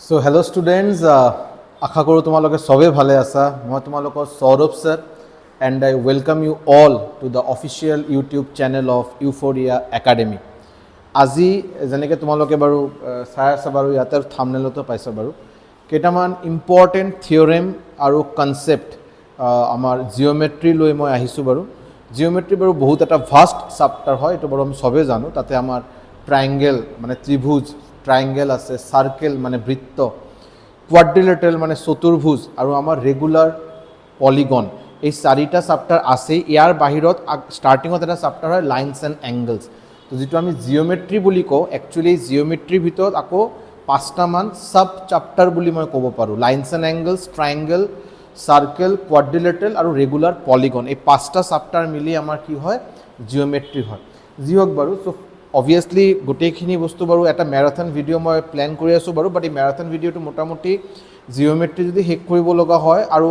So hello students, আশা কৰোঁ তোমালোকে সবে ভালে আছা। মই তোমালোকৰ Saurabh sir and I welcome you all to the official YouTube channel of Euphoria Academy. আজি যেনেকৈ তোমালোকে বাৰু চাই আছা বাৰু ইয়াতে থাম্বনেইলতো পাইছা বাৰু কেইটামান ইম্পৰ্টেণ্ট থিয়ৰেম আৰু কনচেপ্ট আমাৰ জিঅ'মেট্ৰি লৈ মই আহিছোঁ বাৰু। জিঅ'মেট্ৰি বাৰু বহুত এটা ভাষ্ট চাপ্টাৰ হয়, এইটো বাৰু আমি সবেই জানো। তাতে আমাৰ ট্ৰাইংগেল মানে ত্ৰিভুজ, ট্ৰাইংগেল আছে, সাৰ্কেল মানে বৃত্ত, কোৱাড্ৰিলেটাৰেল মানে চতুৰ্ভুজ আৰু আমাৰ ৰেগুলাৰ পলিগন, এই চাৰিটা চাপ্টাৰ আছে। ইয়াৰ বাহিৰত ষ্টাৰ্টিঙত এটা চাপ্টাৰ হয় লাইনছ এণ্ড এংগলছ। তো যিটো আমি জিঅ'মেট্ৰি বুলি কওঁ, একচুৱেলি জিঅ'মেট্ৰিৰ ভিতৰত আকৌ 5টামান চাব চাপ্টাৰ বুলি মই ক'ব পাৰোঁ। Lines and angles, triangle, circle, quadrilateral আৰু ৰেগুলাৰ পলিগন, এই 5টা চাপ্টাৰ মিলি আমাৰ কি হয়, জিঅ'মেট্ৰি হয়। যি হওক বাৰু, চ' অবভিয়াছলি গোটেইখিনি বস্তু বাৰু এটা মেৰাথন ভিডিঅ' মই প্লেন কৰি আছোঁ বাৰু, বাট এই মেৰাথন ভিডিঅ'টো মোটামুটি জিঅ'মেট্ৰি যদি শেষ কৰিব লগা হয়, আৰু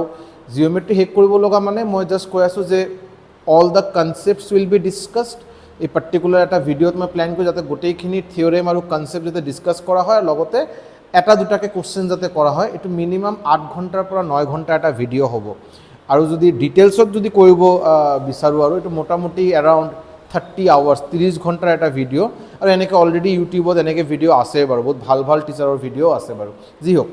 জিঅ'মেট্ৰি শেষ কৰিব লগা মানে মই জাষ্ট কৈ আছোঁ যে all the concepts will be discussed. এই পাৰ্টিকুলাৰ এটা ভিডিঅ'ত মই প্লেন কৰোঁ যাতে গোটেইখিনি থিয়ৰেম আৰু কনচেপ্ট যাতে ডিছকাছ কৰা হয়, লগতে এটা দুটাকৈ কুৱেশ্যন যাতে কৰা হয়। এইটো মিনিমাম 8 ঘণ্টাৰ পৰা 9 ঘণ্টা এটা ভিডিঅ' হ'ব। আৰু যদি ডিটেইলছত যদি কৰিব বিচাৰোঁ আৰু এইটো মোটামুটি এৰাউণ্ড 30 আৱাৰ্ছ, 30 ঘণ্টাৰ এটা ভিডিঅ'। আৰু এনেকৈ অলৰেডি ইউটিউবত এনেকৈ ভিডিঅ' আছে বাৰু, বহুত ভাল ভাল টিচাৰৰ ভিডিঅ' আছে বাৰু। যি হওক,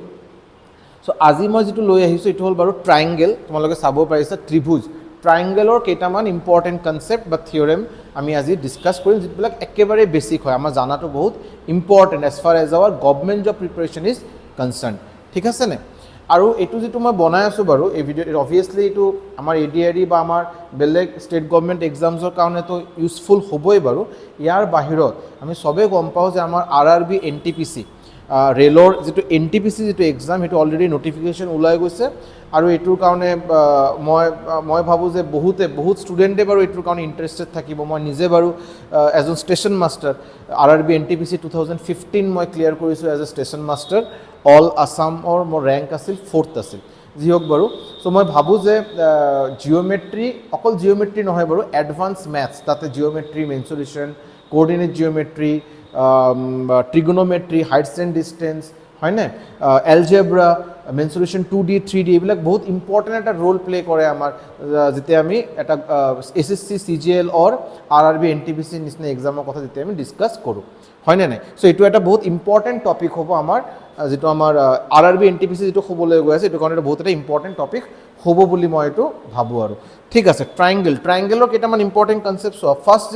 চ' আজি মই যিটো লৈ আহিছোঁ এইটো হ'ল বাৰু ট্ৰাইংগেল। তোমালোকে চাব পাৰিছা ত্ৰিভুজ। ট্ৰাইংগেলৰ কেইটামান ইম্পৰ্টেণ্ট কনচেপ্ট বা থিয়ৰেম আমি আজি ডিছকাছ কৰিম, যিবিলাক একেবাৰে বেছিক হয়, আমাৰ জানাটো বহুত important as far as our government job preparation is concern. ঠিক আছেনে? আৰু এইটো যিটো মই বনাই আছোঁ বাৰু এই ভিডিঅ'ত, অবভিয়াছলি এইটো আমাৰ ADRE বা আমাৰ বেলেগ ষ্টেট গভৰ্ণমেণ্ট এক্সামছৰ কাৰণেতো ইউজফুল হ'বই বাৰু। ইয়াৰ বাহিৰত আমি চবেই গম পাওঁ যে আমাৰ RRB NTPC ৰেলৰ যিটো NTPC যিটো এক্সাম, সেইটো অলৰেডি নটিফিকেশ্যন ওলাই গৈছে। আৰু এইটোৰ কাৰণে মই ভাবোঁ যে বহুত ষ্টুডেণ্টে বাৰু এইটোৰ কাৰণে ইণ্টাৰেষ্টেড থাকিব। মই নিজে বাৰু এজন ষ্টেচন মাষ্টাৰ, RRB NTPC 2015 মই ক্লিয়াৰ কৰিছোঁ as a station master. All আছামৰ মোৰ ৰেংক আছিল 4th আছিল। যি হওক বাৰু, চ' মই ভাবোঁ যে জিঅ'মেট্ৰি, অকল জিঅ'মেট্ৰি নহয় বাৰু, এডভান্স মেথছ, তাতে geometry, mensuration, coordinate geometry, trigonometry, heights and distance, হয়নে, এলজেব্ৰা, মেনচুৰেশ্যন 2D 3D, এইবিলাক বহুত ইম্পৰ্টেণ্ট এটা ৰোল প্লে' কৰে আমাৰ যেতিয়া আমি এটা SSC CGL অৰ RRB NTPC নিচিনা এক্সামৰ কথা যেতিয়া আমি ডিছকাছ কৰোঁ, হয়নে নাই? চ' এইটো এটা বহুত ইম্পৰ্টেণ্ট টপিক হ'ব আমাৰ, যিটো আমাৰ RRB NTPC যিটো হ'বলৈ গৈ আছে, এইটো কাৰণে এটা বহুত এটা ইম্পৰ্টেণ্ট টপিক হ'ব বুলি মই এইটো ভাবোঁ আৰু। ঠিক আছে, ট্ৰাইংগেলৰ কেইটামান ইম্পৰ্টেণ্ট কনচেপ্ট চোৱা। ফাৰ্ষ্ট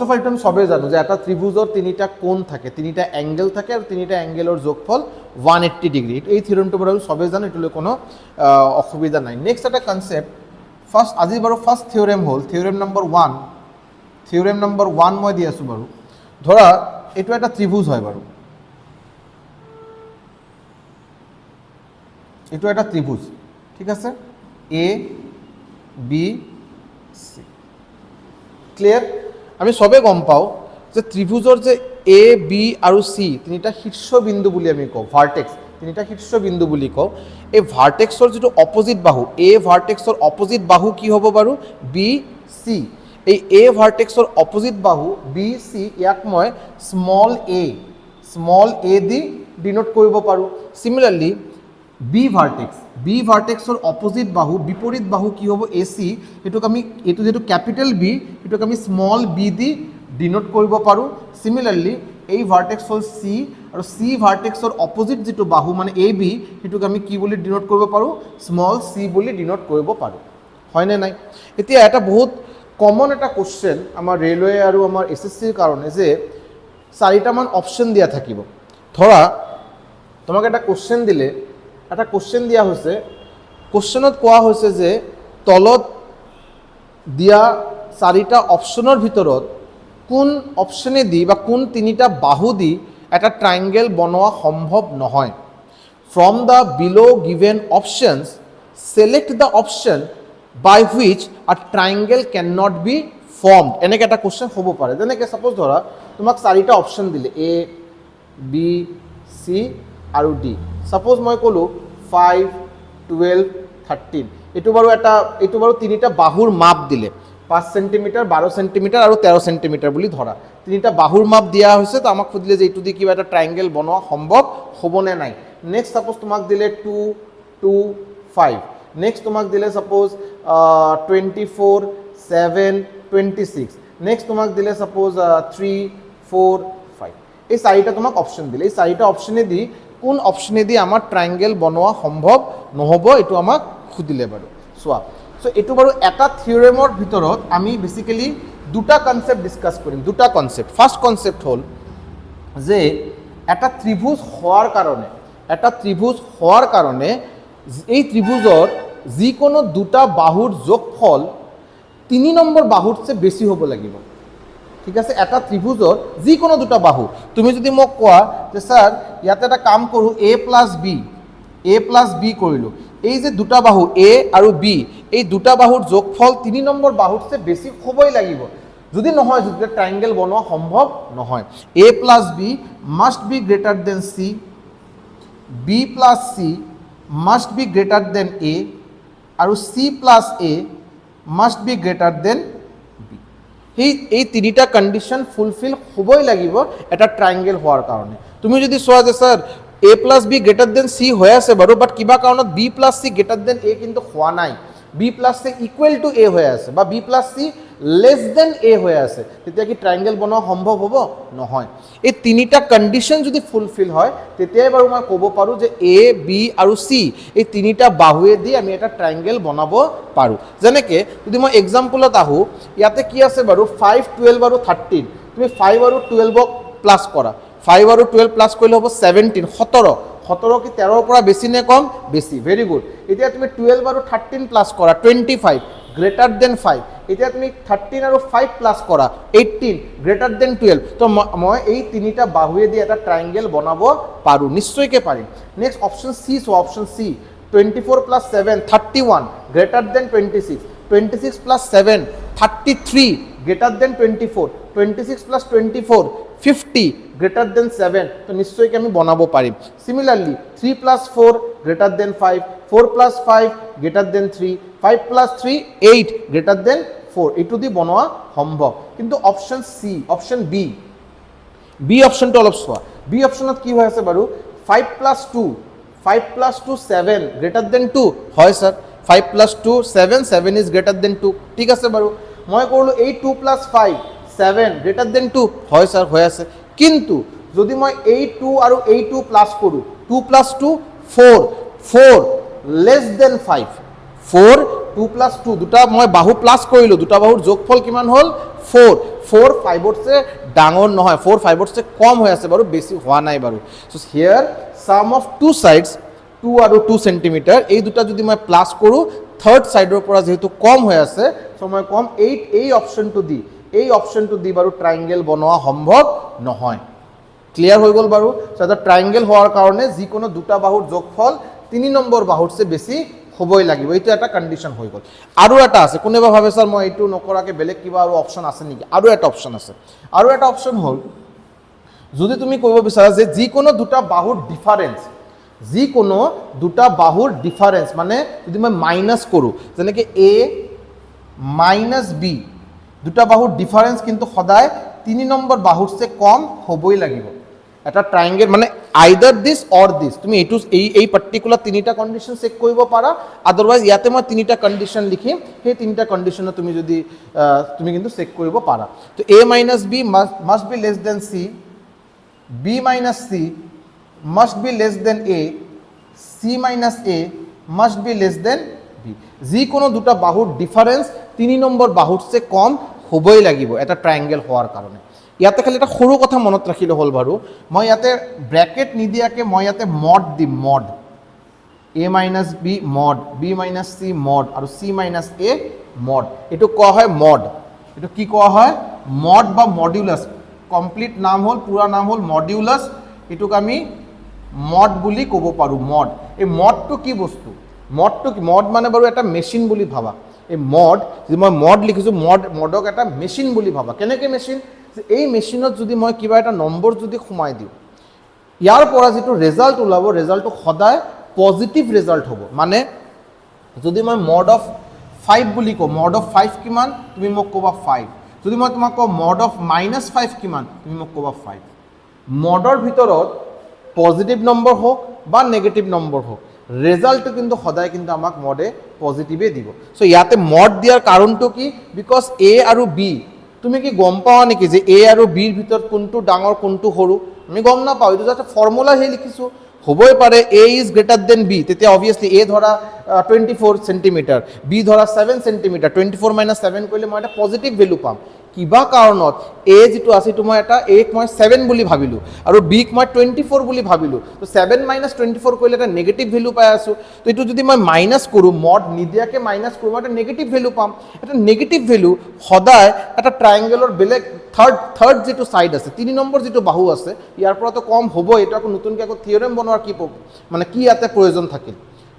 অফ অল এইটো আমি চবেই জানো যে এটা ত্ৰিভুজৰ 3টা কোণ থাকে, 3টা এংগেল থাকে, আৰু 3টা এংগেলৰ যোগফল 180 ডিগ্ৰী। এই থিয়ৰমটো বাৰু চবেই জানো, এইটোলৈ কোনো অসুবিধা নাই। নেক্সট এটা কনচেপ্ট, আজি বাৰু ফাৰ্ষ্ট থিয়ৰেম হ'ল থিয়ৰেম নম্বৰ 1। থিয়ৰেম নম্বৰ 1 মই দি আছোঁ বাৰু। ধৰা এইটো এটা ত্ৰিভুজ হয় বাৰু, এইটো এটা ত্ৰিভুজ, ঠিক আছে, ABC, ক্লিয়াৰ? আমি চবেই গম পাওঁ যে ত্ৰিভুজৰ যে AB আৰু C 3টা শীৰ্ষবিন্দু বুলি আমি কওঁ, ভাৰ্টেক্স, 3টা শীৰ্ষবিন্দু বুলি কওঁ। এই ভাৰ্টেক্সৰ যিটো অপজিট বাহু, A ভাৰ্টেক্সৰ অপজিট বাহু কি হ'ব বাৰু? BC। এই A ভাৰ্টেক্সৰ অপজিট বাহু BC, ইয়াক মই স্মল a দি ডিনোট কৰিব পাৰোঁ। চিমিলাৰলি B ভাৰ্টেক্সৰ অপজিট বাহু, বিপৰীত বাহু কি হ'ব? AC। এইটো যিটো কেপিটেল B, এইটোক আমি স্মল b দি ডিনোট কৰিব পাৰোঁ। চিমিলাৰলি এই ভাৰ্টেক্স হ'ল C, আৰু C ভাৰ্টেক্সৰ অপজিট যিটো বাহু মানে AB, সেইটোক আমি কি বুলি ডিনোট কৰিব পাৰোঁ? স্মল c বুলি ডিনোট কৰিব পাৰোঁ, হয়নে নাই? এতিয়া এটা বহুত কমন এটা কুৱেশ্যন আমাৰ ৰেলৱে আৰু আমাৰ SSCৰ কাৰণে, যে 4টামান অপশ্যন দিয়া থাকিব। ধৰা তোমাক এটা কুৱেশ্যন দিয়া হৈছে, কুৱেশ্যনত কোৱা হৈছে যে তলত দিয়া 4টা অপশ্যনৰ ভিতৰত কোন অপশ্যনে দি বা কোন 3টা বাহু দি এটা ট্ৰাইংগেল বনোৱা সম্ভৱ নহয়। ফ্ৰম দ্য বিলো given options select the option by which a triangle cannot be formed। এনেকৈ এটা কুৱেশ্যন হ'ব পাৰে। যেনেকৈ ছাপ'জ ধৰা তোমাক 4টা অপশ্যন দিলে A, B, C আৰু D। ছাপ'জ মই ক'লোঁ 5, 12, 13। এইটো বাৰু 3টা বাহুৰ মাপ দিলে, 5 সেণ্টিমিটাৰ 12 সেণ্টিমিটাৰ আৰু 13 সেণ্টিমিটাৰ বুলি ধৰা তিনিটা বাহুৰ মাপ দিয়া হৈছে তো আমাক সুধিলে যে এইটো দি কিবা এটা ট্ৰাইংগেল বনোৱা সম্ভৱ হ'বনে নাই নেক্সট সাপোজ তোমাক দিলে 2 2 5 নেক্সট তোমাক দিলে সাপোজ 24 7 26 নেক্সট তোমাক দিলে সাপোজ 3 4 5 এই চাৰিটা তোমাক অপশ্যন দিলে এই চাৰিটা অপশ্যনে দি কোন অপশ্যনে দি আমাৰ ট্ৰাইংগেল বনোৱা সম্ভৱ নহ'ব এইটো আমাক সুধিলে বাৰু চোৱা সো এইটো বাৰু এটা থিওৰেমৰ ভিতৰত আমি বেসিক্যালি দুটা কনসেপ্ট ডিসকাস কৰিম দুটা কনসেপ্ট ফাৰ্স্ট কনসেপ্ট হল যে এটা ত্ৰিভুজ হওয়াৰ কাৰণে এই ত্ৰিভুজৰ যিকোনো দুটা বাহুৰ যোগফল 3 নম্বৰ বাহুৰ চেয়ে বেছি হ'ব লাগিব ঠিক আছে এটা ত্ৰিভুজৰ যিকোনো দুটা বাহু তুমি যদি মোক কোৱা যে স্যাৰ ইয়াতে এটা কাম কৰো a plus b কৰিলো এই যে দুটা বাহু a আৰু b এই দুটা বাহুৰ যোগফল 3 নম্বৰ বাহুৰ চেয়ে বেছি হ'বই লাগিব যদি নহয় যদি ট্ৰাইংগেল বনোৱা সম্ভৱ নহয় a plus b must be greater than c b plus c must be greater than a আৰু c plus a must be greater than b এই তিনিটা কন্ডিশন ফুলফিল হ'বই লাগিব এটা ট্ৰাইংগেল হোৱাৰ কাৰণে তুমি যদি চোৱা যে sir a plus b greater than c হৈ আছে বাৰু বাট কিবা কাৰণত b plus c greater than a কিন্তু হোৱা নাই b plus c equal to a হৈ আছে বা b plus c less than a হৈ আছে তেতিয়া কি ট্ৰাইংগেল বনোৱা সম্ভৱ হ'ব নহয় এই তিনিটা কন্ডিশন যদি ফুলফিল হয় তেতিয়াই বাৰু মই ক'ব পাৰো যে a b আৰু c এই তিনিটা বাহুৱে দি আমি এটা ট্ৰাইংগেল বনাব পাৰো যেনেকৈ যদি মই এক্সাম্পলত আহো ইয়াতে কি আছে বাৰু 5 12 আৰু 13 তুমি 5 আৰু 12 ক প্লাস কৰা 5 আৰু 12 প্লাস কৰিলে হ'ব 17 17 কি 13 পৰা বেছি নে কম বেছি ভেৰি গুড এতিয়া তুমি 12 আৰু 13 প্লাস কৰা 25 গ্ৰেটাৰ দেন 5 এতিয়া তুমি 13 আৰু 5 প্লাস কৰা 18 গ্ৰেটাৰ দেন 12 তো মই এই তিনিটা বাহুৱে দি এটা ট্ৰাইংগেল বনাব পাৰো নিশ্চয়কৈ পাৰিম নেক্সট অপশ্যন সি সো অপশ্যন সি 24 plus 7 31 greater than 26 26 plus 7 33 greater than 24 26 plus 24 50 greater than 7 তো নিশ্চয়কৈ আমি বনাব পাৰিম similarly 3 plus 4 greater than 5 4 plus 5 greater than 3 5 plus 3 8 greater than 4 এইটো দি বনোৱা সম্ভৱ কিন্তু অপশ্যন সি অপশ্যন বি অপশ্যনটো অলপ চোৱা বি অপশ্যনত কি হৈ আছে বাৰু 5 plus 2 5 plus 2 7 greater than 2 হয় sir 5 plus 2 7 7 is greater than 2 ঠিক আছে বাৰু মই কৰিলো 8 2 plus 5 7 greater than 2 হয় স্যাৰ হৈ আছে কিন্তু যদি মই 8 2 আৰু 8 2 প্লাস কৰো 2 plus 2 4 4 less than 5 4 2 plus 2 দুটা মই বাহু প্লাস কৰিলো দুটা বাহুৰ যোগফল কিমান হল 4 4 5 ৰ চেয়ে ডাঙৰ নহয় 4 5 ৰ চেয়ে কম হৈ আছে বাৰু বেছি হোৱা নাই বাৰু so here sum of two sides 2 আৰু 2 সেন্টিমিটাৰ এই দুটা যদি মই প্লাস কৰো থাৰ্ড সাইডৰ পৰা যেহেতু কম হৈ আছে সো মই কম 8 এই অপশ্যনটো দি বাৰু ট্ৰাইংগেল বনোৱা সম্ভৱ নহয় ক্লিয়াৰ হৈ গ'ল বাৰু সো এটা ট্ৰাইংগেল হোৱাৰ কাৰণে যিকোনো দুটা বাহুৰ যোগফল 3 নম্বৰ বাহুৰ চেয়ে বেছি হ'বই লাগিব এইটো এটা কন্ডিশন হৈ গ'ল আৰু এটা আছে কোনেবা ভাবে স্যাৰ মই এইটো নকৰাকে বেলেগ কিবা আৰু অপশ্যন আছে নেকি আৰু এটা অপশ্যন আছে আৰু এটা অপশ্যন হ'ল যদি তুমি কইব বিচাৰা যে যিকোনো দুটা বাহুৰ ডিফাৰেন্স মানে যদি মই মাইনাস কৰো যেনেকৈ a মাইনাস b দুটা বাহুৰ ডিফাৰেন্স কিন্তু সদায় 3 নম্বৰ বাহুৰ চেয়ে কম হ'বই লাগিব এটা ট্ৰাইংগেল মানে আইদাৰ দিস অৰ দিস তুমি এইটো এই পাৰ্টিকুলাৰ তিনিটা কন্ডিশন চেক কৰিব পাৰা আদারওয়াইজ ইয়াতে মই তিনিটা কন্ডিশন লিখিম সেই তিনিটা কন্ডিশন তুমি কিন্তু চেক কৰিব পাৰা তো a minus b must be less than c b minus c must be less than a c minus a must be less than b যিকোনো দুটা বাহুৰ ডিফাৰেন্স 3 নম্বৰ বাহুৰ চেয়ে কম হ'বই লাগিব এটা ট্ৰাইংগেল হোৱাৰ কাৰণে ইয়াতে খালি এটা সৰু কথা মনত ৰাখিলে হ'ল বাৰু মই ইয়াতে ব্ৰেকেট নিদিয়াকে মই ইয়াতে মড দিম mod a minus b mod b minus c mod আৰু c minus a মড এটো কোৱা হয় মড এটো কি কোৱা হয় মড বা মডুলাস কমপ্লিট নাম হ'ল পুৰা নাম হ'ল মডুলাস এটোক আমি মড বুলি ক'ব পাৰো মড এই মডটো কি বস্তু মড মানে বাৰু এটা মেচিন বুলি ভাবা এই মড যে মই মড লিখিছো মডক এটা মেচিন বুলি ভাবা কেনেকৈ মেচিন এই মেচিনত যদি মই কিবা এটা নম্বৰ যদি সোমাই দিওঁ ইয়াৰ পৰা যেটো ৰিজাল্ট ওলাব ৰিজাল্টটো সদায় পজিটিভ ৰিজাল্ট হ'ব মানে যদি মই মড অফ 5 বুলি কওঁ, মড অফ 5 কিমান, তুমি মোক ক'বা 5। যদি মই তোমাক কওঁ মড অফ -5 কিমান, তুমি মোক ক'বা 5। মডৰ ভিতৰত পজিটিভ নম্বৰ হওক বা নেগেটিভ নম্বৰ হওক, রেজাল্টটো কিন্তু সদায় কিন্তু আমাক মডে পজিটিভে দিব। সো ইয়াতে মড দিয়াৰ কাৰণটো কি, বিকজ এ আৰু বি, তুমি কি গম পাৱা নেকি যে এ আৰু বিৰ ভিতৰত কোনটো ডাঙৰ কোনটো সৰু? আমি গম নাপাওঁ, এইটো জাষ্ট ফৰ্মুলাহে লিখিছোঁ। হ'বই পাৰে এ ইজ গ্ৰেটাৰ দেন বি, তেতিয়া অবভিয়াছলি এ ধৰা 24 সেণ্টিমিটাৰ, বি ধৰা 7 সেণ্টিমিটাৰ, 24 - 7 কৰিলে মই এটা পজিটিভ ভেলু পাম। কিবা কাৰণত এ যিটো আছে সেইটো মই এটা এক মই 7 বুলি ভাবিলোঁ আৰু বিক মই 24 বুলি ভাবিলোঁ, তো 7 - 24 কৰিলে এটা নেগেটিভ ভেলু পাই আছোঁ। তো এইটো যদি মই মাইনাছ কৰোঁ, মড নিদিয়াকৈ মাইনাছ কৰোঁ, মই এটা নেগেটিভ ভেলু পাম। এটা নেগেটিভ ভেলু সদায় এটা ট্ৰাইংগেলৰ বেলেগ থাৰ্ড যিটো ছাইড আছে, 3 নম্বৰ যিটো বাহু আছে, ইয়াৰ পৰাতো কম হ'ব। এইটো আকৌ নতুনকৈ আকৌ থিয়ৰেম বনোৱাৰ কি মানে কি ইয়াতে প্ৰয়োজন থাকিল,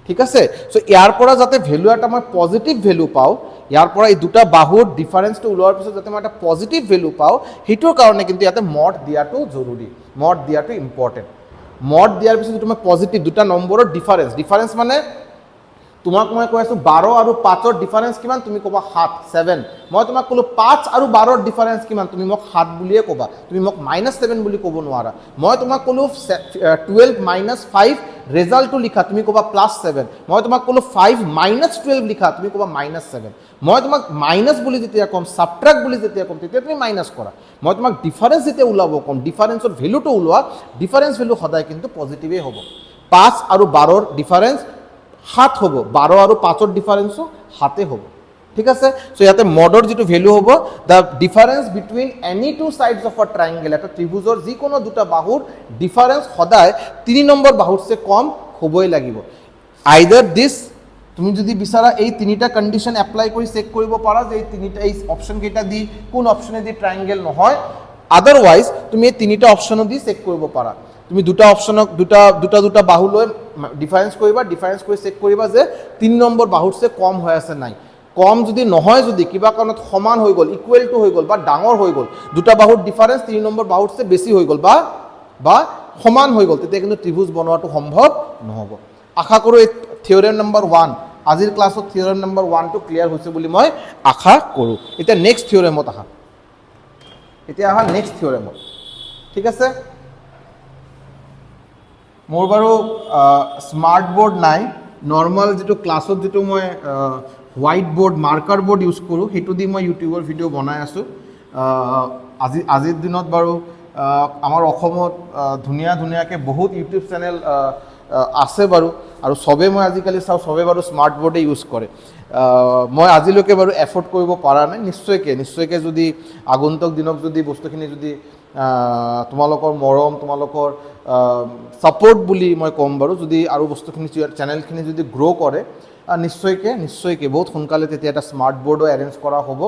ঠিক আছে? চ' ইয়াৰ পৰা যাতে ভেলু এটা মই পজিটিভ ভেলু পাওঁ, ইয়াৰ পৰা এই দুটা বাহুৰ ডিফাৰেঞ্চটো ওলোৱাৰ পিছত যাতে মই এটা পজিটিভ ভেলু পাওঁ, সেইটোৰ কাৰণে কিন্তু ইয়াতে মড দিয়াটো জৰুৰী, মড দিয়াটো ইম্পৰ্টেণ্ট। মড দিয়াৰ পিছত যিটো মই পজিটিভ দুটা নম্বৰৰ ডিফাৰেঞ্চ মানে তোমাক মই কৈ আছোঁ 12 আৰু 5ৰ ডিফাৰেঞ্চ কিমান, তুমি ক'বা 7। মই তোমাক ক'লোঁ 5 আৰু 12ৰ ডিফাৰেঞ্চ কিমান, তুমি মোক 7 বুলিয়ে ক'বা, তুমি মোক -7 বুলি ক'ব নোৱাৰা। মই তোমাক ক'লোঁ 12 - 5 ৰেজাল্টটো লিখা, তুমি ক'বা +7। মই তোমাক ক'লোঁ 5 - 12 লিখা, তুমি ক'বা -7। মই তোমাক মাইনাছ বুলি যেতিয়া ক'ম, ছাবট্ৰেক্ট বুলি যেতিয়া ক'ম, তেতিয়া তুমি মাইনাছ কৰা। মই তোমাক ডিফাৰেঞ্চ যেতিয়া ওলাব ক'ম, ডিফাৰেঞ্চৰ ভেলুটো ওলোৱা, ডিফাৰেঞ্চ ভেলু সদায় কিন্তু পজিটিভেই হ'ব। 5 আৰু 12ৰ ডিফাৰেঞ্চ 7 হ'ব, 12 আৰু 5ৰ ডিফাৰেঞ্চো 7 হ'ব, ঠিক আছে? চ' ইয়াতে মডৰ যিটো ভেলু হ'ব, the difference between any two sides of a triangle, এটা ত্ৰিভুজৰ যিকোনো দুটা বাহুৰ ডিফাৰেঞ্চ সদায় 3 নম্বৰ বাহুতছে কম হ'বই লাগিব। আইদাৰ দিছ, তুমি যদি বিচাৰা এই 3টা কণ্ডিশ্যন এপ্লাই কৰি চেক কৰিব পাৰা যে এই অপশ্যন কেইটা দি কোন অপশ্যনেদি ট্ৰাইংগেল নহয়। আদাৰৱাইজ তুমি এই 3টা অপশ্যনো দি চেক কৰিব পাৰা। তুমি দুটা অপশ্যনক দুটা বাহু লৈ ডিফাৰেঞ্চ কৰিবা, ডিফাৰেঞ্চ কৰি চেক কৰিবা যে 3 নম্বৰ বাহুতছে কম হৈ আছে নাই। কম যদি নহয়, যদি কিবা কাৰণত সমান হৈ গ'ল, ইকুৱেল টু হৈ গ'ল বা ডাঙৰ হৈ গ'ল, দুটা বাহুৰ ডিফাৰেঞ্চ 3 নম্বৰ বাহুতছে বেছি হৈ গ'ল বা সমান হৈ গ'ল, তেতিয়া কিন্তু ত্ৰিভুজ বনোৱাটো সম্ভৱ নহ'ব। আশা কৰোঁ এই থিয়ৰেম নম্বৰ 1, আজিৰ ক্লাছত থিয়ৰেম নম্বৰ 1টো ক্লিয়াৰ হৈছে বুলি মই আশা কৰোঁ। এতিয়া নেক্সট থিয়ৰেমত আহা, নেক্সট থিয়ৰেমত, ঠিক আছে? মোৰ বাৰু স্মাৰ্ট বৰ্ড নাই, নৰ্মেল যিটো ক্লাছত যিটো মই white board marker board use কৰোঁ, সেইটো দি মই ইউটিউবৰ ভিডিঅ' বনাই আছোঁ। আজিৰ দিনত বাৰু আমাৰ অসমত ধুনীয়াকৈ বহুত ইউটিউব চেনেল আছে বাৰু, আৰু চবেই মই আজিকালি চাওঁ চবেই বাৰু স্মাৰ্ট বৰ্ডে ইউজ কৰে। মই আজিলৈকে বাৰু এফৰ্ড কৰিব পৰা নাই। নিশ্চয়কৈ যদি আগন্তুক দিনক যদি বস্তুখিনি যদি তোমালোকৰ মৰম, তোমালোকৰ ছাপোৰ্ট বুলি মই ক'ম বাৰু, যদি আৰু বস্তুখিনি চেনেলখিনি যদি গ্ৰ' কৰে, নিশ্চয়কৈ বহুত সোনকালে তেতিয়া এটা স্মাৰ্ট বৰ্ডো এৰেঞ্জ কৰা হ'ব।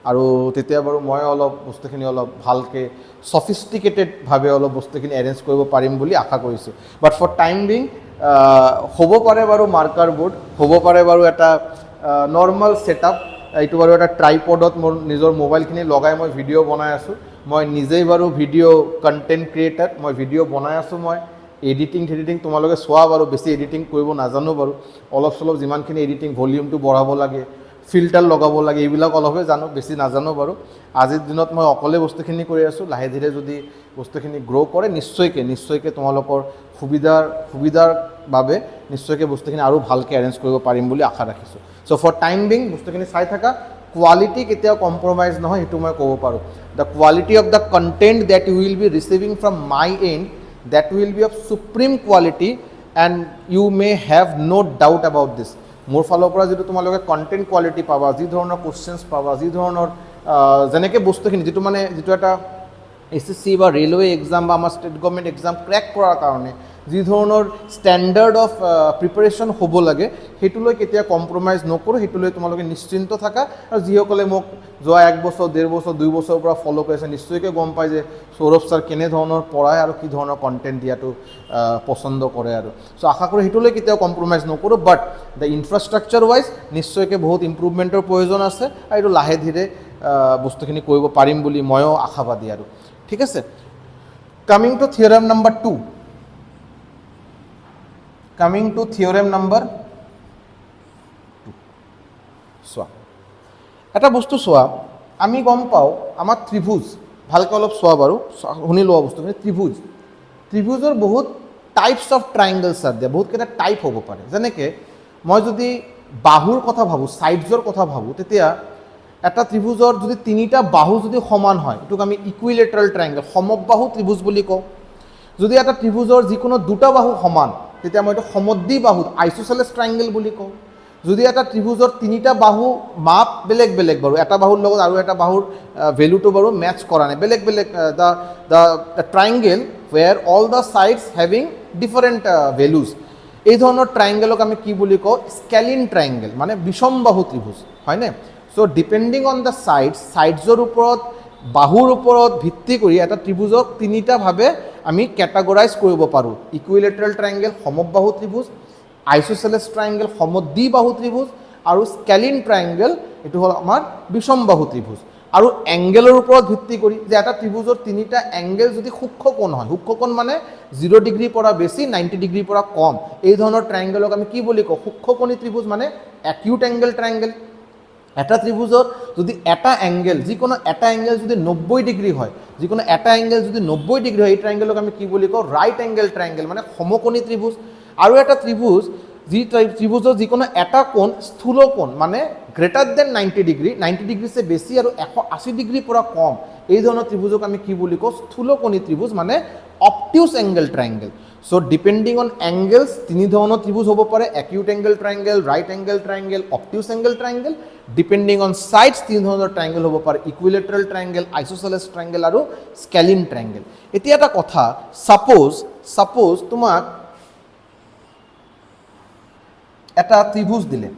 আৰু তেতিয়া বাৰু মই অলপ বস্তুখিনি অলপ ভালকৈ ছফিষ্টিকেটেডভাৱে অলপ বস্তুখিনি এৰেঞ্জ কৰিব পাৰিম বুলি আশা কৰিছোঁ। বাট ফৰ টাইম বিং হ'ব পাৰে বাৰু মাৰ্কাৰ বৰ্ড, হ'ব পাৰে বাৰু এটা নৰ্মেল ছেটআপ, এইটো বাৰু এটা ট্ৰাইপডত মোৰ নিজৰ মোবাইলখিনি লগাই মই ভিডিঅ' বনাই আছোঁ। মই নিজেই বাৰু ভিডিঅ' কণ্টেণ্ট ক্ৰিয়েটাৰ, মই ভিডিঅ' বনাই আছোঁ। মই এডিটিং তোমালোকে চোৱা বাৰু, বেছি এডিটিং কৰিব নাজানো বাৰু, অলপ চলপ যিমানখিনি এডিটিং ভলিউমটো বঢ়াব লাগে, ফিল্টাৰ লগাব লাগে, এইবিলাক অলপহে জানো, বেছি নাজানো বাৰু। আজিৰ দিনত মই অকলে বস্তুখিনি কৰি আছোঁ। লাহে ধীৰে যদি বস্তুখিনি গ্ৰ' কৰে, নিশ্চয়কৈ তোমালোকৰ সুবিধাৰ বাবে নিশ্চয়কৈ বস্তুখিনি আৰু ভালকৈ এৰেঞ্জ কৰিব পাৰিম বুলি আশা ৰাখিছোঁ। চ' ফৰ টাইম বিং বস্তুখিনি চাই থাকা। কোৱালিটি কেতিয়াও কম্প্ৰমাইজ নহয়, সেইটো মই ক'ব পাৰোঁ। The quality of the content that you will be receiving from my end, that will be of supreme quality and you may have no doubt about this. মোৰ ফালৰ পৰা যিটো তোমালোকে কণ্টেণ্ট কোৱালিটি পাবা, যি ধৰণৰ কুৱেশ্যনছ পাবা, যি ধৰণৰ যেনেকৈ বস্তুখিনি যিটো এটা SSC বা ৰেলৱে এক্সাম বা আমাৰ ষ্টেট গভৰ্ণমেণ্ট এক্সাম ক্ৰেক কৰাৰ কাৰণে যি ধৰণৰ ষ্টেণ্ডাৰ্ড অফ প্ৰিপাৰেশ্যন হ'ব লাগে, সেইটোলৈ কেতিয়া কম্প্ৰমাইজ নকৰোঁ। সেইটোলৈ তোমালোকে নিশ্চিন্ত থাকা। আৰু যিসকলে মোক যোৱা 1 বছৰ, 1.5 বছৰ, 2 বছৰৰ পৰা ফ'ল' কৰিছে, নিশ্চয়কৈ গম পায় যে সৌৰভ ছাৰ কেনেধৰণৰ পঢ়ায় আৰু কি ধৰণৰ কণ্টেণ্ট দিয়াটো পচন্দ কৰে আৰু। চ' আশা কৰোঁ সেইটোলৈ কেতিয়াও কম্প্ৰমাইজ নকৰোঁ। বাট দ্য ইনফ্ৰাষ্ট্ৰাকচাৰ ৱাইজ নিশ্চয়কৈ বহুত ইম্প্ৰুভমেণ্টৰ প্ৰয়োজন আছে, আৰু এইটো লাহে ধীৰে বস্তুখিনি কৰিব পাৰিম বুলি ময়ো আশাবাদী আৰু, ঠিক আছে? Coming to theorem number 2, Coming to theorem number 2. চোৱা এটা বস্তু চোৱা আমি গম পাওঁ আমাৰ ত্ৰিভুজ ভালকৈ অলপ চোৱা বাৰু শুনি লোৱা বস্তুখিনি ত্ৰিভুজৰ বহুত টাইপছ অফ ট্ৰাইংগলছ আছে দিয়া বহুতকেইটা টাইপ হ'ব পাৰে যেনেকৈ মই যদি বাহুৰ কথা ভাবোঁ ছাইডছৰ কথা ভাবোঁ তেতিয়া এটা ত্ৰিভুজৰ যদি তিনিটা বাহু যদি সমান হয় এইটোক আমি ইকুইলেটাৰেল ট্ৰাইংগল সমবাহু ত্ৰিভুজ বুলি কওঁ যদি এটা ত্ৰিভুজৰ যিকোনো দুটা বাহু সমান তেতিয়া মই এইটো সমদ্বিবাহু আইচোচেলেছ ট্ৰাইংগল বুলি কওঁ যদি এটা ত্ৰিভুজৰ তিনিটা বাহু মাপ বেলেগ বেলেগ বাৰু এটা বাহুৰ লগত আৰু এটা বাহুৰ ভেলুটো বাৰু মেটচ কৰা নাই বেলেগ বেলেগ the triangle where all the sides having different values এই ধৰণৰ ট্ৰাইংগলক আমি কি বুলি কওঁ স্কেলিন ট্ৰাইংগল মানে বিষমবাহু ত্ৰিভুজ হয়নে চ' ডিপেণ্ডিং অন দ্য ছাইডছৰ ওপৰত বাহুৰ ওপৰত ভিত্তি কৰি এটা ত্ৰিভুজক তিনিটাভাৱে আমি কেটাগৰাইজ কৰিব পাৰোঁ ইকুইলেটাৰেল ট্ৰাইংগল সমবাহু ত্ৰিভুজ আইচোচেলেছ ট্ৰাইংগল সমদ্বিবাহু ত্ৰিভুজ আৰু স্কেলিন ট্ৰাইংগল এইটো হ'ল আমাৰ বিষমবাহু ত্ৰিভুজ আৰু এংগেলৰ ওপৰত ভিত্তি কৰি যে এটা ত্ৰিভুজৰ তিনিটা এংগেল যদি সূক্ষ্মকোণ হয় সূক্ষ্মকোণ মানে 0 ডিগ্ৰীৰ পৰা বেছি 90 ডিগ্ৰীৰ পৰা কম এই ধৰণৰ ট্ৰাইংগলক আমি কি বুলি কওঁ সূক্ষ্মকোণী ত্ৰিভুজ মানে একিউট এংগেল ট্ৰাইংগল এটা ত্ৰিভুজত যদি এটা এংগেল যিকোনো এটা এংগেল যদি 90 ডিগ্ৰী হয় যিকোনো এটা এংগেল যদি 90 ডিগ্ৰী হয় এই ট্ৰাইংগলক আমি কি বুলি কওঁ ৰাইট এংগেল ট্ৰাইংগল মানে সমকোণী ত্ৰিভুজ আৰু এটা ত্ৰিভুজ ত্ৰিভুজৰ যিকোনো এটা কোণ স্থূল কোণ মানে গ্ৰেটাৰ দেন 90 ডিগ্ৰী 90 ডিগ্ৰীছে বেছি আৰু 180 ডিগ্ৰীৰ পৰা কম এই ধৰণৰ ত্ৰিভুজক আমি কি বুলি কওঁ স্থূলকোণী ত্ৰিভুজ মানে obtuse angle triangle so' depending on angles তিনি ধৰণৰ ত্ৰিভুজ হ'ব পাৰে acute angle triangle right angle triangle obtuse angle triangle depending on sides তিনি ধৰণৰ ট্ৰাইংগল হ'ব পাৰে ইকুইলেটাৰেল ট্ৰাইংগল আইচোচেলেছ ট্ৰাইংগল আৰু স্কেলিন ট্ৰাইংগল এতিয়া এটা কথা ছাপ'জ তোমাক এটা ত্ৰিভুজ দিলে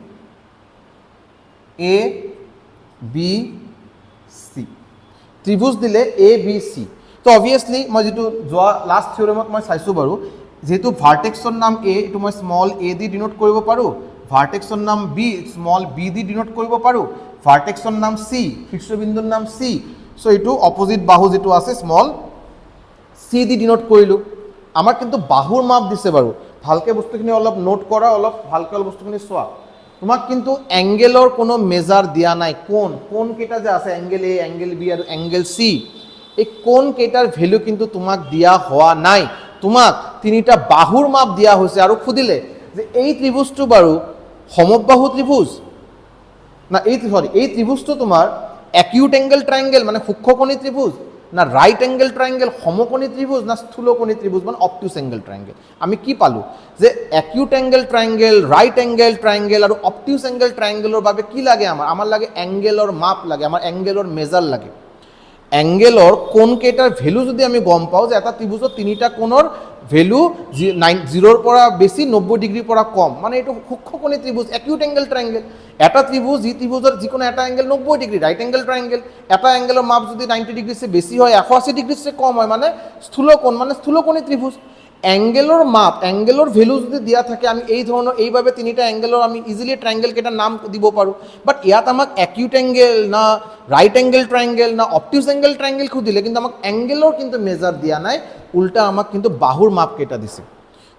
এ বি চি ত্ৰিভুজ দিলে এ বি চি তো অবভিয়াছলি মই যিটো যোৱা লাষ্ট থিয়ৰেমত মই চাইছোঁ বাৰু যিহেতু ভাৰ্টেক্সৰ নাম এ এইটো মই স্মল এ দি ডিনোট কৰিব পাৰোঁ ভাৰ্টেক্সৰ নাম বি স্মল বি দি ডিনোট কৰিব পাৰোঁ ভাৰ্টেক্সৰ নাম চি শীৰ্ষবিন্দুৰ নাম চি চ' এইটো অপজিট বাহু যিটো আছে স্মল চি দি ডিনোট কৰিলোঁ আমাক কিন্তু বাহুৰ মাপ দিছে বাৰু ভালকৈ বস্তুখিনি অলপ নোট কৰা অলপ ভালকৈ বস্তুখিনি চোৱা তোমাক কিন্তু এংগেলৰ কোনো মেজাৰ দিয়া নাই কোন কেইটা যে আছে এংগেল এ এংগেল বি আৰু এংগেল চি এই কোন কেইটাৰ ভেলু কিন্তু তোমাক দিয়া হোৱা নাই তোমাক তিনিটা বাহুৰ মাপ দিয়া হৈছে আৰু সুধিলে যে এই ত্ৰিভুজটো বাৰু সমবাহু ত্ৰিভুজ না এই ত্ৰিভুজটো তোমাৰ একিউট এংগেল ট্ৰাইংগল মানে সূক্ষ্মকোণী ত্ৰিভুজ না ৰাইট এংগেল ট্ৰাইংগল সমকোণী ত্ৰিভুজ না স্থূলকোণী ত্ৰিভুজ মানে অবটিউচ এংগেল ট্ৰাইংগল আমি কি পালোঁ যে acute angle triangle right angle triangle আৰু অবটিউচ এংগেল ট্ৰাইংগলৰ বাবে কি লাগে আমাৰ লাগে এংগেলৰ মাপ লাগে আমাৰ এংগেলৰ মেজাৰ লাগে এংগেলৰ কোনকেইটাৰ ভেলু যদি আমি গম পাওঁ যে এটা ত্ৰিভুজত তিনিটা কোণৰ ভেলু 0ৰ পৰা বেছি 90 ডিগ্ৰীৰ পৰা কম মানে এইটো সূক্ষ্মকোণী ত্ৰিভুজ একিউট এংগেল ট্ৰাইংগল এটা ত্ৰিভুজ ত্ৰিভুজৰ যিকোনো এটা angle 90 degree right angle triangle এটা এংগেলৰ মাপ যদি 90 ডিগ্ৰীছে বেছি হয় 180 ডিগ্ৰীছে কম হয় মানে স্থূলকোণ মানে স্থূলকোণী ত্ৰিভুজ এংগেলৰ মাপ এংগেলৰ ভেলু যদি দিয়া থাকে আমি এই ধৰণৰ এইভাবে তিনিটা এংগেলৰ আমি ইজিলি ট্ৰাইংগল কেইটা নাম দিব পাৰোঁ বাট ইয়াত আমাক একিউট এংগেল না ৰাইট এংগেল ট্ৰাইংগল না অবটিউচ এংগেল ট্ৰাইংগল খুদিলে কিন্তু আমাক এংগেলৰ কিন্তু মেজাৰ দিয়া নাই উল্টা আমাক কিন্তু বাহুৰ মাপ কেইটা দিছে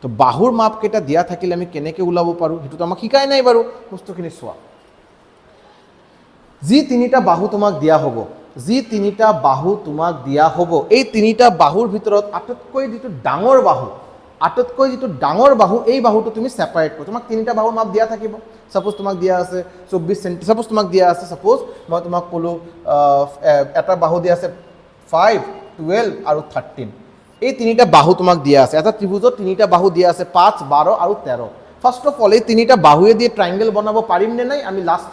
তো বাহুৰ মাপ কেইটা দিয়া থাকিলে আমি কেনেকৈ ওলাব পাৰোঁ সেইটোতো আমাক শিকাই নাই বাৰু বস্তুখিনি চোৱা যি তিনিটা বাহু তোমাক দিয়া হ'ব এই তিনিটা বাহুৰ ভিতৰত আটাইতকৈ যিটো ডাঙৰ বাহু এই বাহুটো তুমি ছেপাৰেট কৰা তোমাক তিনিটা বাহুৰ মাপ দিয়া থাকিব সাপোজ তোমাক দিয়া আছে 24 সেন্টি সাপোজ তোমাক দিয়া আছে সাপোজ মই তোমাক ক'লোঁ এটা বাহু দিয়া আছে 5 12 আৰু 13 এই তিনিটা বাহু তোমাক দিয়া আছে এটা ত্ৰিভুজত তিনিটা বাহু দিয়া আছে 5 12 আৰু 13 ফাৰ্ষ্ট অফ অল এই তিনিটা বাহুৱে দিয়ে ট্ৰাইংগল বনাব পাৰিম নে নাই আমি লাষ্ট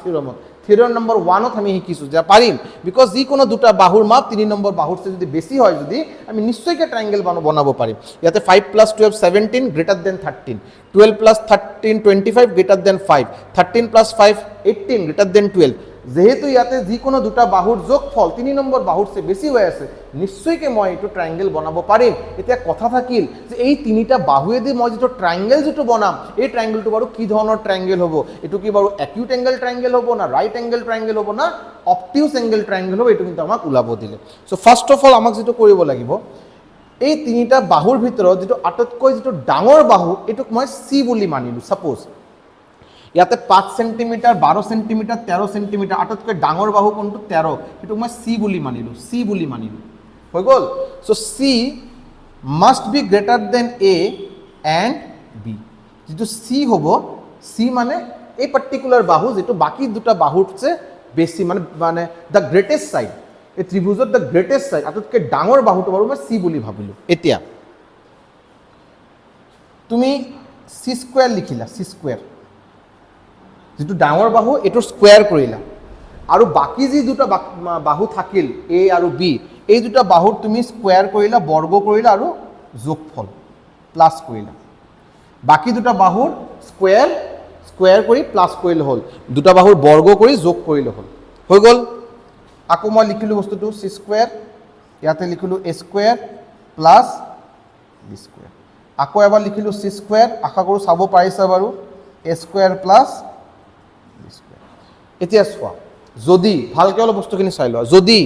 থিয়ৰম নম্বৰ 1ত আমি শিকিছোঁ যে পাৰিম বিকজ যিকোনো দুটা বাহুৰ মাপ 3 নম্বৰ বাহুৰছে যদি বেছি হয় যদি আমি নিশ্চয়কৈ ট্ৰাইংগল বনাব পাৰিম ইয়াতে 5 + 12 17 greater than 13 12 + 13 25 greater than 5 13 + 5 18 greater than 12 যেহেতু ইয়াতে যিকোনো দুটা বাহুৰ যোগফল 3 নম্বৰ বাহুৰছে বেছি হৈ আছে নিশ্চয়কৈ মই এইটো ট্ৰাইংগল বনাব পাৰিম এতিয়া কথা থাকিল যে এই তিনিটা বাহুৱেদি মই যিটো ট্ৰাইংগল যিটো বনাম এই ট্ৰাইংগলটো বাৰু কি ধৰণৰ ট্ৰাইংগল হ'ব এইটো কি বাৰু একিউট এংগেল ট্ৰাইংগল হ'ব না ৰাইট এংগেল ট্ৰাইংগল হ'ব না অবটিউচ এংগেল ট্ৰাইংগল হ'ব এইটো কিন্তু আমাক ওলাব দিলে চ' ফাৰ্ষ্ট অফ অল আমাক যিটো কৰিব লাগিব এই তিনিটা বাহুৰ ভিতৰত যিটো আটাইতকৈ যিটো ডাঙৰ বাহু এইটোক মই চি বুলি মানিলোঁ সাপোজ ইয়াতে 5 সেণ্টিমিটাৰ 12 সেণ্টিমিটাৰ 13 সেণ্টিমিটাৰ আটাইতকৈ ডাঙৰ বাহু কোনটো 13 সেইটো মই চি বুলি মানিলোঁ হৈ গ'ল so' C must be greater than A and B যিটো চি হ'ব চি মানে এই পাৰ্টিকুলাৰ বাহু যিটো বাকী দুটা বাহুতছে বেছি মানে দ্য গ্ৰেটেষ্ট ছাইড এই ত্ৰিভুজত দ্য গ্ৰেটেষ্ট ছাইড আটাইতকৈ ডাঙৰ বাহুটো বাৰু মই চি বুলি ভাবিলোঁ এতিয়া তুমি চি স্কুৱেৰ লিখিলা চি স্কুৱেৰ যিটো ডাঙৰ বাহু এইটো স্কুৱেৰ কৰিলা আৰু বাকী যি দুটা বাহু থাকিল এ আৰু বি এই দুটা বাহুত তুমি স্কুৱেৰ কৰিলা বৰ্গ কৰিলা আৰু যোগফল প্লাছ কৰিলা বাকী দুটা বাহুৰ স্কুৱেৰ কৰি প্লাছ কৰিলে হ'ল দুটা বাহুৰ বৰ্গ কৰি যোগ কৰিলে হ'ল হৈ গ'ল আকৌ মই লিখিলোঁ বস্তুটো চি স্কুৱেৰ ইয়াতে লিখিলোঁ এ স্কুৱেৰ প্লাছ বি স্কুৱেৰ আকৌ এবাৰ লিখিলোঁ চি স্কুৱেৰ আশা কৰোঁ চাব পাৰিছা বাৰু এ স্কুৱেৰ প্লাছ বি স্কুৱেৰ এতিয়া চোৱা যদি ভালকৈ অলপ বস্তুখিনি চাই লোৱা যদি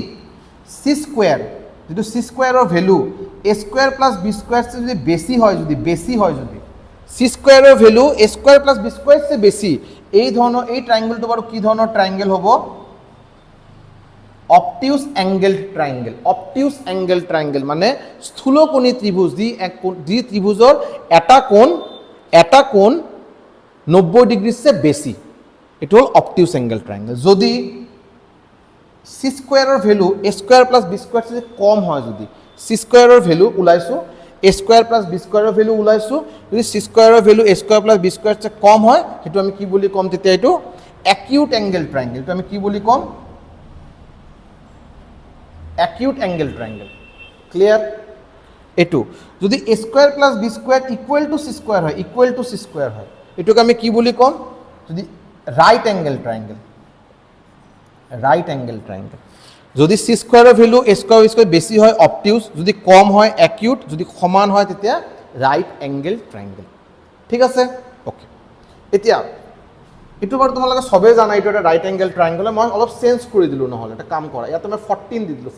চি স্কুৱেৰ যিটো চি স্কুৱেৰৰ value A square plus B স্কুৱেৰতছে যদি বেছি হয় যদি চি স্কুৱেৰৰ value A square plus B স্কুৱেৰতছে বেছি এই ধৰণৰ এই ট্ৰাইংগেলটো বাৰু কি ধৰণৰ ট্ৰাইংগেল হ'ব অবটিউজ এংগেল ট্ৰাইংগেল মানে স্থূলকোণী ত্ৰিভুজ যি ত্ৰিভুজৰ এটা কোণ 90 ডিগ্ৰীতছে বেছি এইটো হ'ল অবটিউজ এংগেল ট্ৰাইংগেল যদি চি স্কুৱেৰৰ value A square plus B স্কুৱেৰতছে কম হয় যদি চি স্কুৱেৰৰ ভেলু ওলাইছোঁ এ স্কুৱেৰ প্লাছ বি স্কুৱেৰৰ ভেলু ওলাইছোঁ যদি চি স্কুৱেৰৰ value A square plus B স্কুৱেৰতছে কম হয় সেইটো আমি কি বুলি ক'ম তেতিয়া এইটো একিউট এংগেল ট্ৰাইংগেল এইটো আমি কি বুলি ক'ম একিউট এংগেল ট্ৰাইংগেল ক্লিয়াৰ এইটো যদি A square plus B square equal to C square হয় এইটোক আমি কি বুলি ক'ম যদি ৰাইট এংগেল ট্ৰাইংগেল যদি চি স্কুৱেৰৰ ভেলু এ স্কুৱেৰ বেছি হয় অবটিউজ যদি কম হয় একিউট যদি সমান হয় তেতিয়া ৰাইট এংগেল ট্ৰাইংগেল ঠিক আছে অ'কে এতিয়া এইটো বাৰু তোমালোকে চবেই জানা এইটো এটা ৰাইট এংগেল ট্ৰাইংগল মই অলপ চেঞ্জ কৰি দিলোঁ নহ'লে এটা কাম কৰা ইয়াত মই 14 দি দিলোঁ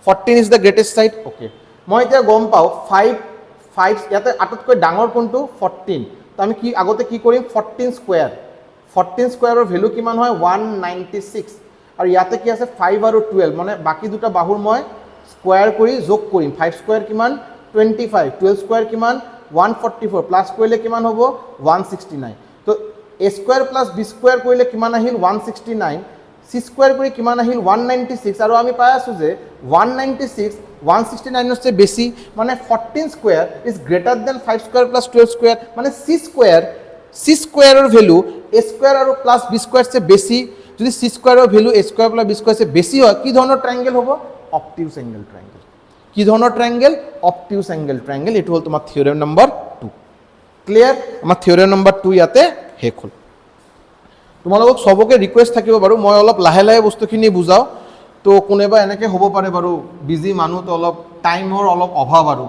14 is the greatest side okay মই এতিয়া গম পাওঁ 5 ইয়াতে আটাইতকৈ ডাঙৰ কোনটো 14 তো আমি কি আগতে কি কৰিম 14 স্কুৱেৰৰ ভেলু কিমান হয় 196 আৰু ইয়াতে কি আছে 5 আৰু 12 মানে বাকী দুটা বাহুৰ মই স্কুৱেৰ কৰি যোগ কৰিম 5 স্কুৱেৰ কিমান 25 12 স্কুৱেৰ কিমান 144 প্লাছ কৰিলে কিমান হ'ব 169 তো এ স্কুৱেৰ প্লাছ বি স্কুৱেৰ কৰিলে কিমান আহিল 169 চি স্কুৱেৰ কৰি কিমান আহিল 196 আৰু আমি পাই আছোঁ যে 196 169তছে বেছি মানে 14 square is greater than 5 square plus 12 square মানে চি স্কুৱেৰৰ ভেলু এ স্কুৱেৰ আৰু প্লাছ বি স্কুৱেৰতছে বেছি যদি চি স্কুৱেৰৰ value A square plus B স্কুৱেৰতছে বেছি হয় কি ধৰণৰ ট্ৰাইংগেল হ'ব অবটিউজ এংগেল ট্ৰাইংগেল কি ধৰণৰ ট্ৰাইংগেল অবটিউজ এংগেল ট্ৰাইংগেল এইটো হ'ল তোমাৰ থিয়ৰেম নম্বৰ 2 ক্লিয়াৰ আমাৰ থিয়ৰেম নম্বৰ 2 ইয়াতে শেষ হ'ল তোমালোকক চবকে ৰিকুৱেষ্ট থাকিব বাৰু মই অলপ লাহে বস্তুখিনি বুজাওঁ তো কোনোবা এনেকৈ হ'ব পাৰে বাৰু বিজি মানুহ তো অলপ টাইমৰ অলপ অভাৱ আৰু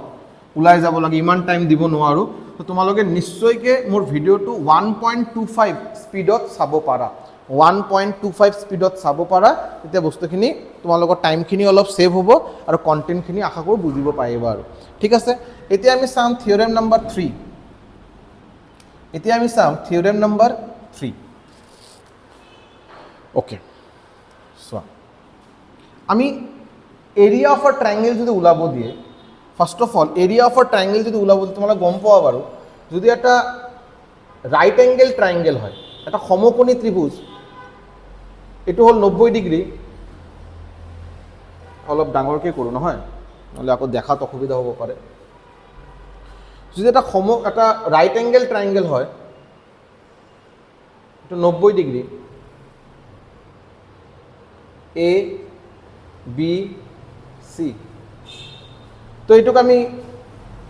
ওলাই যাব লাগে ইমান টাইম দিব নোৱাৰোঁ তো তোমালোকে নিশ্চয়কৈ মোৰ ভিডিঅ'টো 1.25 স্পীডত চাব পাৰা 1.25 স্পীডত চাব পাৰা তেতিয়া বস্তুখিনি তোমালোকৰ টাইমখিনি অলপ ছেভ হ'ব আৰু কণ্টেণ্টখিনি আশা কৰোঁ বুজিব পাৰিবা আৰু ঠিক আছে এতিয়া আমি চাম থিয়ৰেম নম্বৰ 3 অ'কে চোৱা আমি এৰিয়া অফ আ ট্ৰাইংগেল যদি ওলাব দিয়ে first of all area of a triangle যদি ওলাব দিয়ে তোমালোকে গম পোৱা বাৰু যদি এটা ৰাইট এংগেল ট্ৰাইংগেল হয় এটা সমকোণী ত্ৰিভুজ এইটো হ'ল 90 ডিগ্ৰী অলপ ডাঙৰকৈ কৰোঁ নহয় নহ'লে আকৌ দেখাত অসুবিধা হ'ব পাৰে যদি এটা ৰাইট এংগেল ট্ৰাইংগেল হয় এইটো 90 ডিগ্ৰী এ বি চি তো এইটোক আমি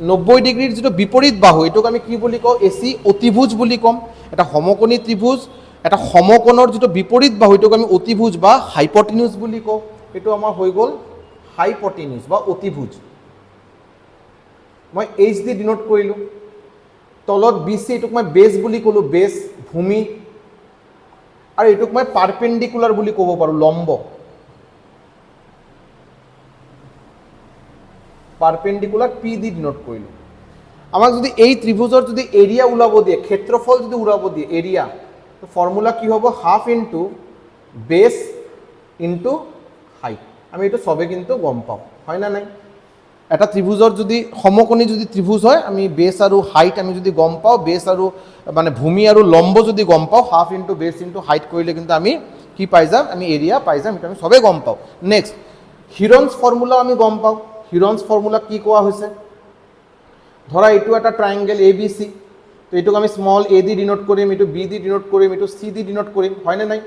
90 ডিগ্ৰীৰ যিটো বিপৰীত বাহু এইটোক আমি কি বুলি কওঁ এচি অতিভুজ বুলি ক'ম এটা সমকোণী ত্ৰিভুজ এটা সমকোণৰ যিটো বিপৰীত বাহু এইটোক আমি অতিভুজ বা হাইপটেনিউজ বুলি কওঁ এইটো আমাৰ হৈ গ'ল হাইপটেনিউজ বা অতিভুজ মই এইচ দি ডিনোট কৰিলোঁ তলত বি চি এইটোক মই বেছ বুলি ক'লোঁ বেছ ভূমি আৰু এইটোক মই পাৰপেণ্ডিকুলাৰ বুলি ক'ব পাৰোঁ লম্ব পাৰপেণ্ডিকুলাৰ পি দি ডিনোট কৰিলোঁ আমাক যদি এই ত্ৰিভুজৰ যদি এৰিয়া ওলাব দিয়ে ক্ষেত্ৰফল যদি ওলাব দিয়ে এৰিয়া তো ফৰ্মুলা কি হ'ব হাফ ইনটু বেছ ইনটু হাইট আমি এইটো চবে কিন্তু গম পাওঁ হয় না নাই এটা ত্ৰিভুজৰ যদি সমকোণী যদি ত্ৰিভুজ হয় আমি বেছ আৰু হাইট আমি যদি গম পাওঁ বেছ আৰু মানে ভূমি আৰু লম্ব যদি গম পাওঁ হাফ ইনটু বেছ ইনটু হাইট কৰিলে কিন্তু আমি কি পাই যাম আমি এৰিয়া পাই যাম এটা আমি চবে গম পাওঁ নেক্সট হিৰন্স ফৰ্মুলা আমি গম পাওঁ হিৰন্স ফৰ্মুলা কি কোৱা হৈছে ধৰা এইটো এটা ট্ৰায়াঙ্গেল এ বি চি তো এইটোক আমি স্মল এ দি ডিনোট কৰিম এইটো বি দি ডিনোট কৰিম এইটো চি দি ডিনোট কৰিম হয়নে নাই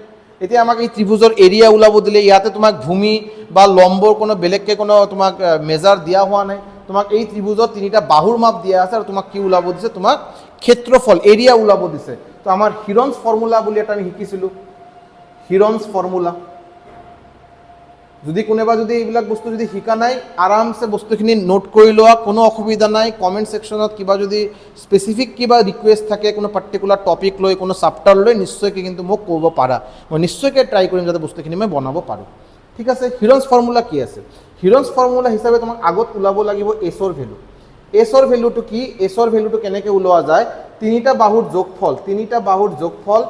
এতিয়া আমাক এই ত্ৰিভুজৰ এৰিয়া ওলাব দিলে ইয়াতে তোমাক ভূমি বা লম্বৰ কোনো বেলেগকৈ কোনো তোমাক মেজাৰ দিয়া হোৱা নাই তোমাক এই ত্ৰিভুজৰ তিনিটা বাহুৰ মাপ দিয়া আছে আৰু তোমাক কি ওলাব দিছে তোমাক ক্ষেত্ৰফল এৰিয়া ওলাব দিছে তো আমাৰ হিৰন্স ফৰ্মুলা বুলি এটা আমি শিকিছিলোঁ হিৰন্স ফৰ্মুলা যদি কোনোবা যদি এইবিলাক বস্তু যদি শিকা নাই আৰামছে বস্তুখিনি নোট কৰি লোৱা কোনো অসুবিধা নাই কমেণ্ট ছেকশ্যনত কিবা যদি স্পেচিফিক কিবা ৰিকুৱেষ্ট থাকে কোনো পাৰ্টিকুলাৰ টপিক লৈ কোনো চাপ্টাৰ লৈ নিশ্চয়কৈ কিন্তু মোক ক'ব পাৰা মই নিশ্চয়কৈ ট্ৰাই কৰিম যাতে বস্তুখিনি মই বনাব পাৰোঁ ঠিক আছে হিৰন্স ফৰ্মুলা কি আছে হিৰন্স ফৰ্মুলা হিচাপে তোমাক আগত ওলাব লাগিব এছৰ ভেলু এছৰ ভেলুটো কি এছৰ ভেলুটো কেনেকৈ ওলোৱা যায় তিনিটা বাহুৰ যোগফল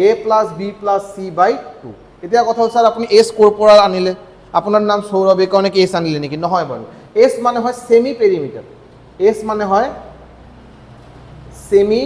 A plus B plus C by 2 এতিয়া কথা হ'ল ছাৰ আপুনি এছ ক'ৰ পৰা আনিলে আপোনাৰ নাম সৌৰভ এইকাৰণে কি এছ আনিলে নেকি নহয় বাৰু এছ মানে হয় সেমি পেৰিমিটাৰ এছ মানে হয় সেমি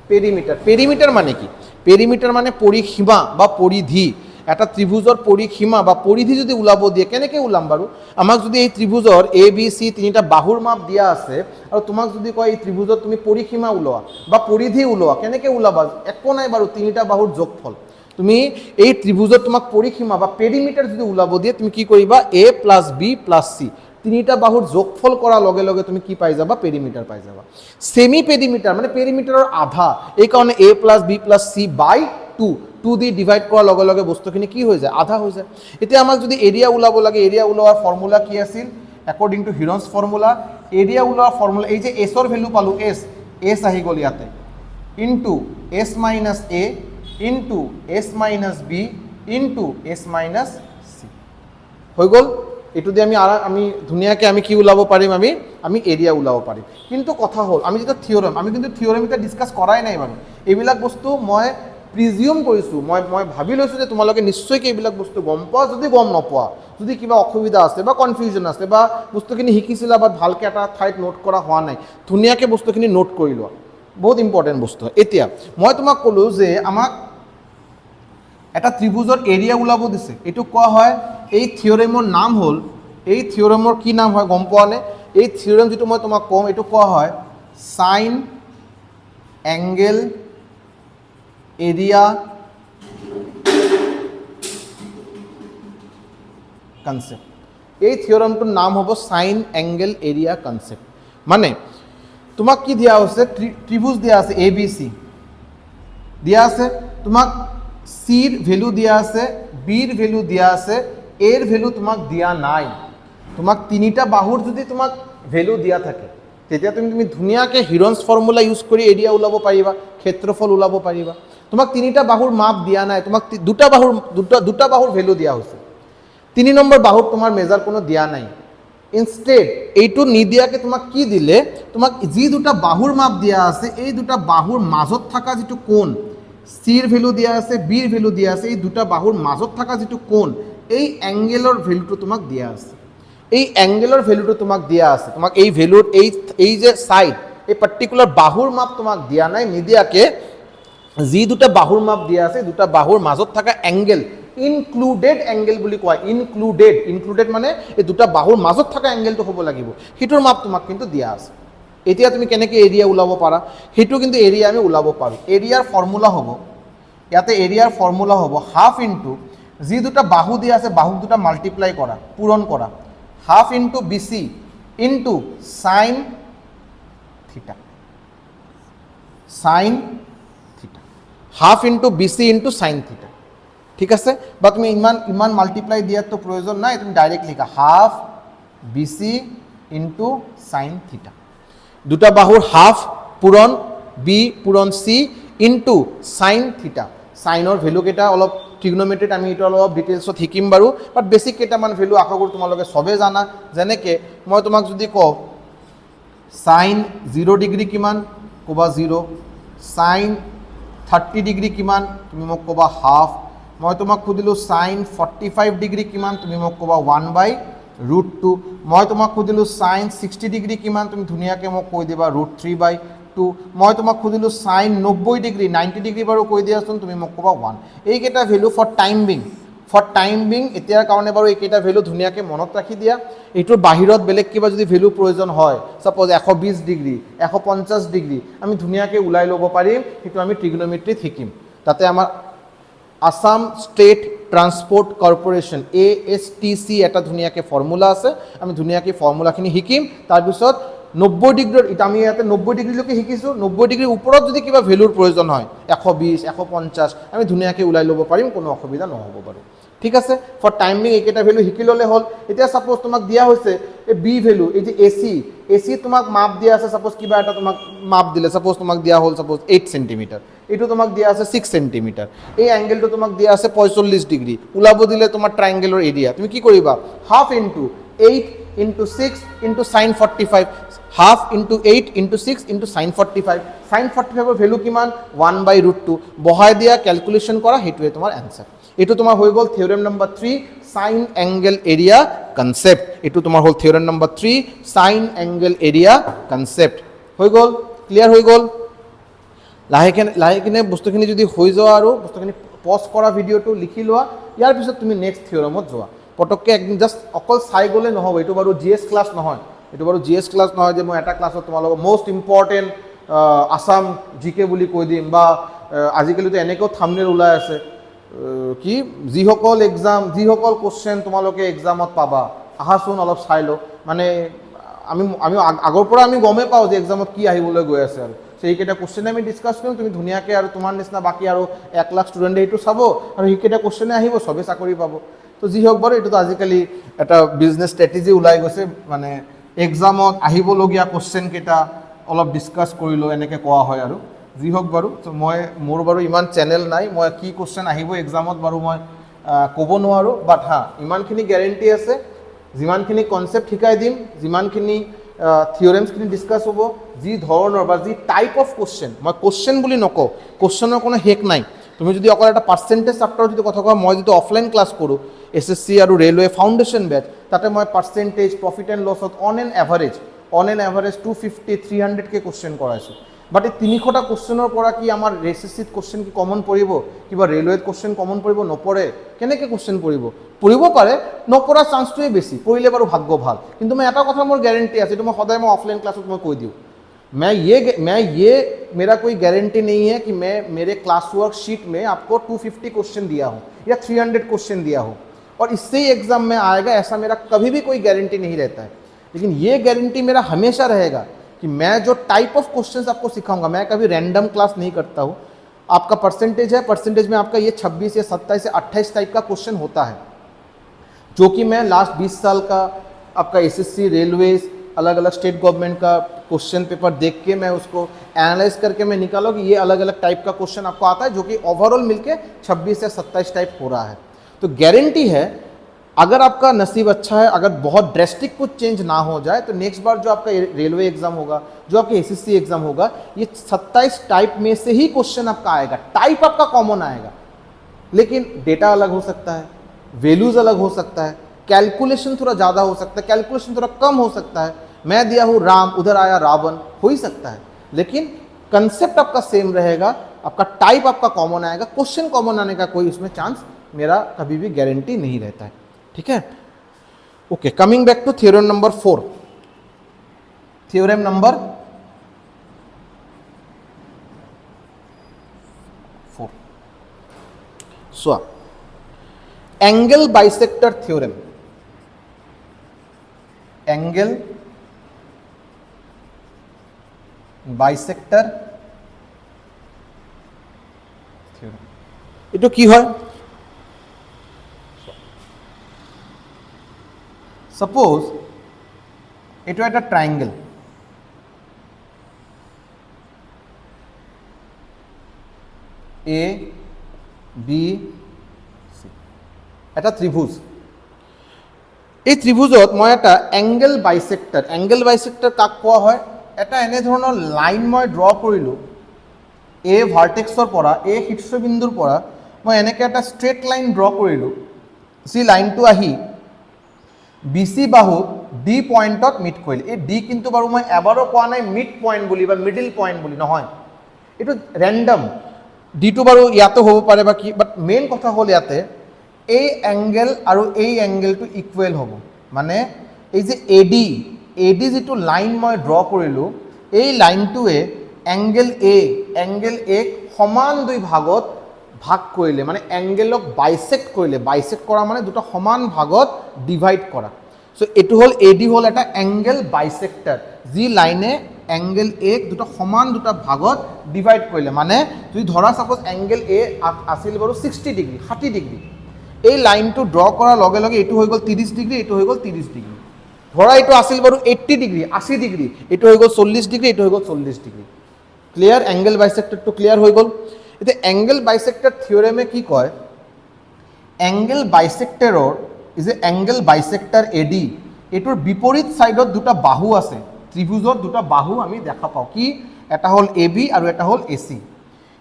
পেৰিমিটাৰ পেৰিমিটাৰ মানে কি পেৰিমিটাৰ মানে পৰিসীমা বা পৰিধি এটা ত্ৰিভুজৰ পৰিসীমা বা পৰিধি যদি ওলাব দিয়ে কেনেকৈ ওলাম বাৰু আমাক যদি এই ত্ৰিভুজৰ এ বি চি তিনিটা বাহুৰ মাপ দিয়া আছে আৰু তোমাক যদি কয় এই ত্ৰিভুজত তুমি পৰিসীমা ওলোৱা বা পৰিধি ওলোৱা কেনেকৈ ওলাবা একো নাই বাৰু তিনিটা বাহুৰ যোগফল তুমি এই ত্ৰিভুজত তোমাক পৰিসীমা বা পেৰিমিটাৰ যদি ওলাব দিয়ে তুমি কি কৰিবা এ প্লাছ বি প্লাছ চি তিনিটা বাহুৰ যোগফল কৰাৰ লগে লগে তুমি কি পাই যাবা পেৰিমিটাৰ পাই যাবা সেমি পেৰিমিটাৰ মানে পেৰিমিটাৰৰ আধা এইকাৰণে A plus B plus C by 2 দি ডিভাইড কৰাৰ লগে লগে বস্তুখিনি কি হৈ যায় আধা হৈ যায় এতিয়া আমাক যদি এৰিয়া ওলাব লাগে এৰিয়া ওলোৱাৰ ফৰ্মুলা কি আছিল according to Heron's formula area ওলোৱাৰ ফৰ্মুলা এই যে এছৰ ভেলু পালোঁ এছ আহি গ'ল ইয়াতে into s minus a into s minus b into s minus c হৈ গ'ল এইটো দি আমি ধুনীয়াকৈ আমি কি ওলাব পাৰিম আমি এৰিয়া ওলাব পাৰিম কিন্তু কথা হ'ল আমি যেতিয়া থিয়ৰম আমি কিন্তু থিয়ৰম এতিয়া ডিছকাছ কৰাই নাই বাৰু এইবিলাক বস্তু মই প্ৰিজিউম কৰিছোঁ মই ভাবি লৈছোঁ যে তোমালোকে নিশ্চয়কৈ এইবিলাক বস্তু গম পোৱা যদি গম নোপোৱা যদি কিবা অসুবিধা আছে বা কনফিউজন আছে বা বস্তুখিনি শিকিছিলা বা ভালকৈ এটা ঠাইত নোট কৰা হোৱা নাই ধুনীয়াকৈ বস্তুখিনি নোট কৰি লোৱা বহুত ইম্পৰ্টেণ্ট বস্তু এতিয়া মই তোমাক ক'লোঁ যে আমাক এটা ত্ৰিভুজৰ এৰিয়া ওলাব দিছে এইটো কোৱা হয় এই থিয়ৰেমৰ নাম হ'ল এই থিয়ৰেমৰ কি নাম হয় গম পোৱা নে এই থিয়ৰেম যিটো মই তোমাক ক'ম এইটো কোৱা হয় সাইন এংগেল এৰিয়া কনসেপ্ট এই থিয়ৰেমটোৰ নাম হ'ব সাইন এংগেল এৰিয়া কনসেপ্ট মানে তোমাক কি দিয়া হৈছে ত্ৰিভুজ দিয়া আছে এ বি চি দিয়া আছে তোমাক সিৰ ভেলু দিয়া আছে বিৰ ভেলু দিয়া আছে এৰ ভেলু তোমাক দিয়া নাই তোমাক তিনিটা বাহুৰ যদি তোমাক ভেলু দিয়া থাকে তেতিয়া তুমি ধুনীয়াকৈ হিৰন্স ফৰ্মুলা ইউজ কৰি এৰিয়া ওলাব পাৰিবা ক্ষেত্ৰফল ওলাব পাৰিবা তোমাক তিনিটা বাহুৰ মাপ দিয়া নাই তোমাক দুটা বাহুৰ ভেলু দিয়া হৈছে 3 নম্বৰ বাহুত তোমাৰ মেজাৰ কোনো দিয়া নাই ইনষ্টেড এইটো নিদিয়াকৈ তোমাক কি দিলে তোমাক যি দুটা বাহুৰ মাপ দিয়া আছে এই দুটা বাহুৰ মাজত থকা যিটো কোণ সিৰ ভেলু দিয়া আছে বিৰ ভেলু দিয়া আছে এই দুটা বাহুৰ মাজত থকা যিটো কোণ এই এংগেলৰ ভেলুটো তোমাক দিয়া আছে এই এংগেলৰ ভেলুটো তোমাক দিয়া আছে তোমাক এই ভেলুৰ এই যে সাইড এই পাৰ্টিকুলাৰ বাহুৰ মাপ তোমাক দিয়া নাই নিদিয়াকৈ যি দুটা বাহুৰ মাপ দিয়া আছে দুটা বাহুৰ মাজত থকা এংগেল ইনক্লুডেড এংগেল বুলি কয় ইনক্লুডেড মানে এই দুটা বাহুৰ মাজত থকা এংগেলটো হ'ব লাগিব সেইটোৰ মাপ তোমাক কিন্তু দিয়া আছে এতিয়া তুমি কেনেকৈ এৰিয়া ওলাব পাৰা সেইটো কিন্তু এৰিয়া আমি ওলাব পাৰোঁ এৰিয়াৰ ফৰ্মুলা হ'ব ইয়াতে এৰিয়াৰ ফৰ্মুলা হ'ব হাফ ইনটু যি দুটা বাহু দিয়া আছে বাহুক দুটা মাল্টিপ্লাই কৰা পূৰণ কৰা half into B C into sine theta half into B C into sine theta ঠিক আছে বা তুমি ইমান মাল্টিপ্লাই দিয়াৰতো প্ৰয়োজন নাই তুমি ডাইৰেক্ট লিখা half B C into sine theta দুটা বাহুৰ হাফ পূৰণ বি পূৰণ চি ইনটু সাইন থিটা সাইনৰ ভেলু কেইটা অলপ ট্ৰিগনমেট্ৰিত আমি এইটো অলপ ডিটেইলছত শিকিম বাৰু বাট বেছিক কেইটামান ভেলু আশা কৰোঁ তোমালোকে চবেই জানা যেনেকৈ মই তোমাক যদি কওঁ সাইন 0 ডিগ্ৰী কিমান ক'বা 0, সাইন 30 ডিগ্ৰী কিমান তুমি মোক ক'বা হাফ, মই তোমাক সুধিলোঁ সাইন 45 ডিগ্ৰী কিমান তুমি মোক ক'বা 1/√2, মই তোমাক সুধিলোঁ সাইন 60 ডিগ্ৰী কিমান তুমি ধুনীয়াকৈ মোক কৈ দিবা √3/2, মই তোমাক সুধিলোঁ সাইন 90 ডিগ্ৰী 90 ডিগ্ৰী বাৰু কৈ দিয়াচোন তুমি মোক ক'বা 1। এইকেইটা ভেলু ফৰ টাইম বিং এতিয়াৰ কাৰণে বাৰু এইকেইটা ভেলু ধুনীয়াকৈ মনত ৰাখি দিয়া। এইটোৰ বাহিৰত বেলেগ কিবা যদি ভেলু প্ৰয়োজন হয়, ছাপ'জ 120 ডিগ্ৰী 150 ডিগ্ৰী আমি ধুনীয়াকৈ ওলাই ল'ব পাৰিম, সেইটো আমি ট্ৰিগন'মেট্ৰিত শিকিম। তাতে আমাৰ Assam state transport corporation ASTC এটা ধুনীয়াকৈ ফৰ্মুলা আছে, আমি ধুনীয়াকৈ ফৰ্মুলাখিনি শিকিম। তাৰপিছত 90 ডিগ্ৰীৰ এতিয়া আমি ইয়াতে 90 ডিগ্ৰীলৈকে শিকিছোঁ, 90 ডিগ্ৰীৰ ওপৰত যদি কিবা ভেলুৰ প্ৰয়োজন হয় 120 150 আমি ধুনীয়াকৈ ওলাই ল'ব পাৰিম, কোনো অসুবিধা নহ'ব বাৰু। ঠিক আছে, ফৰ টাইমিং এইকেইটা ভেলু শিকি ল'লে হ'ল। এতিয়া ছাপ'জ তোমাক দিয়া হৈছে এই বি ভেলু, এই যে এচি তোমাক মাপ দিয়া আছে, ছাপ'জ কিবা এটা তোমাক মাপ দিলে, ছাপ'জ তোমাক দিয়া হ'ল ছাপ'জ 8 চেণ্টিমিটাৰ, এইটো তোমাক দিয়া আছে 6 চেণ্টিমিটাৰ, এই এংগেলটো তোমাক দিয়া আছে 45 ডিগ্ৰী, ওলাব দিলে তোমাৰ ট্ৰাইংগেলৰ এৰিয়া, তুমি কি কৰিবা half into 8 into 6 into sine 45, half into 8 into 6 into sine 45, sine 45ৰ ভেলু কিমান 1/√2, বহাই দিয়া কেলকুলেশ্যন কৰা, সেইটোৱে তোমাৰ এনচাৰ। এইটো তোমাৰ হৈ গ'ল theorem number 3 sine angle area concept, এইটো তোমাৰ হ'ল theorem number 3 sine angle area concept. হৈ গ'ল, ক্লিয়াৰ হৈ গ'ল। লাহেকিনে বস্তুখিনি যদি হৈ যোৱা আৰু বস্তুখিনি পজ কৰা ভিডিঅ'টো লিখি লোৱা, ইয়াৰ পিছত তুমি নেক্সট থিওৰেমত যোৱা। পটককৈ একদম জাষ্ট অকল চাই গ'লে নহ'ব, এইটো বাৰু GS ক্লাছ নহয়, এইটো বাৰু GS ক্লাছ নহয় যে মই এটা ক্লাছত তোমালোকক মষ্ট ইম্পৰ্টেণ্ট আসাম GK বুলি কৈ দিম, বা আজিকালিতো এনেকৈও থাম্বনেইল ওলাই আছে কি যিসকল কোশ্চেন তোমালোকে এক্সামত পাবা, আহাচোন অলপ চাই লওঁ। মানে আমি আগৰ পৰা আমি গমেই পাওঁ যে এক্সামত কি আহিবলৈ গৈ আছে, আৰু সেইকেইটা কোশ্চেনে আমি ডিছকাছ কৰিম, তুমি ধুনীয়াকৈ আৰু তোমাৰ নিচিনা বাকী আৰু 1 লাখ ষ্টুডেণ্টে সেইটো চাব, আৰু সেইকেইটা কোশ্চেনে আহিব, চবেই চাকৰি পাব। তো যি হওক বাৰু, এইটোতো আজিকালি এটা বিজনেছ ষ্ট্ৰেটেজি ওলাই গৈছে, মানে এক্সামত আহিবলগীয়া কোশ্চেনকেইটা অলপ ডিছকাছ কৰিলোঁ এনেকৈ কোৱা হয়। আৰু যি হওক বাৰু, তো মোৰ বাৰু ইমান চেনেল নাই, মই কি কোশ্চেন আহিব এক্সামত বাৰু মই ক'ব নোৱাৰোঁ, বাট ইমানখিনি গেৰেণ্টি আছে, যিমানখিনি কনচেপ্ট শিকাই দিম, যিমানখিনি থিয়ৰেমছখিনি ডিছকাছ হ'ব, যি ধৰণৰ বা যি টাইপ অফ কোশ্চেন, মই কোশ্চেন বুলি নকওঁ, কোশ্চেনৰ কোনো শেষ নাই। তুমি যদি অকল এটা পাৰ্চেণ্টেজ চেপ্টাৰৰ যদি কথা কোৱা, মই যদি অফলাইন ক্লাছ কৰোঁ SSC আৰু ৰেলৱে ফাউণ্ডেশ্যন বেচ, তাতে মই পাৰ্চেণ্টেজ প্ৰফিট এণ্ড লছত অন এন এভাৰেজ 250 300কৈ কোশ্চেন কৰাইছোঁ। বাট এই 300টা কোশ্চেনৰ পৰা কি আমাৰ SSCত কোশ্চেন কি কমন পৰিব, কিবা ৰেলৱেত কোশ্চেন কমন পৰিব? নপৰে। কেনেকৈ কোশ্চেন পৰিব পাৰে, নপৰাৰ চান্সটোৱে বেছি, পৰিলে বাৰু ভাগ্য ভাল। কিন্তু মই এটা কথা মোৰ গেৰেণ্টি আছে, এইটো মই সদায় অফলাইন ক্লাছত মই কৈ দিওঁ, मेरा कोई गारंटी नहीं है कि मैं मेरे क्लास वर्क शीट में आपको 250 क्वेश्चन दिया हूँ या 300 क्वेश्चन दिया हूँ और इससे ही एग्जाम में आएगा, ऐसा मेरा कभी भी कोई गारंटी नहीं रहता है। लेकिन ये गारंटी मेरा हमेशा रहेगा कि मैं जो टाइप ऑफ क्वेश्चंस आपको सिखाऊंगा, मैं कभी रैंडम क्लास नहीं करता हूँ। आपका परसेंटेज है, परसेंटेज में आपका ये 26 या 27 या 28 टाइप का क्वेश्चन होता है, जो कि मैं लास्ट 20 साल का आपका SSC रेलवेज अलग अलग स्टेट गवर्नमेंट का क्वेश्चन पेपर देख के मैं उसको एनालाइज करके मैं निकाला कि ये अलग अलग टाइप का क्वेश्चन आपको आता है, जो कि ओवरऑल मिलके 26 या 27 टाइप हो रहा है। तो गारंटी है, अगर आपका नसीब अच्छा है, अगर बहुत ड्रेस्टिक कुछ चेंज ना हो जाए, तो नेक्स्ट बार जो आपका रेलवे एग्जाम होगा, जो आपका SSC एग्जाम होगा, ये 27 टाइप में से ही क्वेश्चन आपका आएगा, टाइप आपका कॉमन आएगा, लेकिन डेटा अलग हो सकता है, वैल्यूज अलग हो सकता है, कैलकुलेशन थोड़ा ज़्यादा हो सकता है, कैलकुलेशन थोड़ा कम हो सकता है। मैं दिया हूँ राम, उधर आया रावण, हो ही सकता है, लेकिन कंसेप्ट आपका सेम रहेगा, आपका टाइप आपका कॉमन आएगा, क्वेश्चन कॉमन आने का कोई उसमें चांस मेरा कभी भी गारंटी नहीं रहता है। ठीक है, okay, coming back to theorem number 4। Theorem number 4, so angle bisector theorem, angle bisector theorem. এটা কি হয়, সাপোজ এটা একটা ট্রায়াঙ্গেল, এ বি সি, এটা ত্রিভুজ। এই ত্রিভুজত মই এটা এংগেল বাইসেক্টর কাক কোৱা হয়? এটা এনে ধৰণৰ লাইন মই ড্ৰ কৰিলোঁ এই ভাৰ্টেক্সৰ পৰা এই শীৰ্ষবিন্দুৰ পৰা মই এনেকৈ এটা ষ্ট্ৰেট লাইন ড্ৰ কৰিলোঁ যি লাইনটো আহি বি চি বাহু ডি পইণ্টত মিট কৰিলে এই ডি কিন্তু বাৰু মই এবাৰো কোৱা নাই মিড পইণ্ট বুলি বা মিডিল পইণ্ট বুলি নহয় এইটো ৰেণ্ডম ডিটো বাৰু ইয়াতো হ'ব পাৰে বা কি বাট মেইন কথা হ'ল ইয়াতে এই এংগেল আৰু এই এংগেলটো ইকুৱেল হ'ব মানে এই যে এ ডি যিটো লাইন মই ড্ৰ কৰিলোঁ এই লাইনটোৱে এংগেল এক সমান দুই ভাগত ভাগ কৰিলে মানে এংগেলক বাইসেক্ট কৰিলে বাইসেক্ট কৰা মানে দুটা সমান ভাগত ডিভাইড কৰা সো এটো হ'ল এডি হ'ল এটা এংগেল বাইসেক্টৰ যি লাইনে এংগেল এক দুটা সমান দুটা ভাগত ডিভাইড কৰিলে মানে যদি ধৰা সাপোজ এংগেল এ আছিল বাৰু 60 ডিগ্ৰী 60 ডিগ্ৰী এই লাইনটো ড্ৰ কৰাৰ লগে লগে এটো হৈ গ'ল 30 ডিগ্ৰী এটো হৈ গ'ল 30 ডিগ্ৰী ধৰা এটো আছিল বাৰু 80 ডিগ্ৰী 80 ডিগ্ৰী এটো হৈ গ'ল 40 ডিগ্ৰী এটো হৈ গ'ল 40 ডিগ্ৰী ক্লিয়াৰ এংগেল বাইসেক্টৰটো ক্লিয়াৰ হৈ গ'ল এতিয়া এংগেল বাইসেক্টৰ থিওৰেমে কি কয় এংগেল বাইসেক্টৰৰ is a angle bisector AD এটোৰ বিপৰীত সাইডত দুটা বাহু আছে ত্ৰিভুজৰ দুটা বাহু আমি দেখা পাওঁ কি এটা হ'ল এবি আৰু এটা হ'ল এসি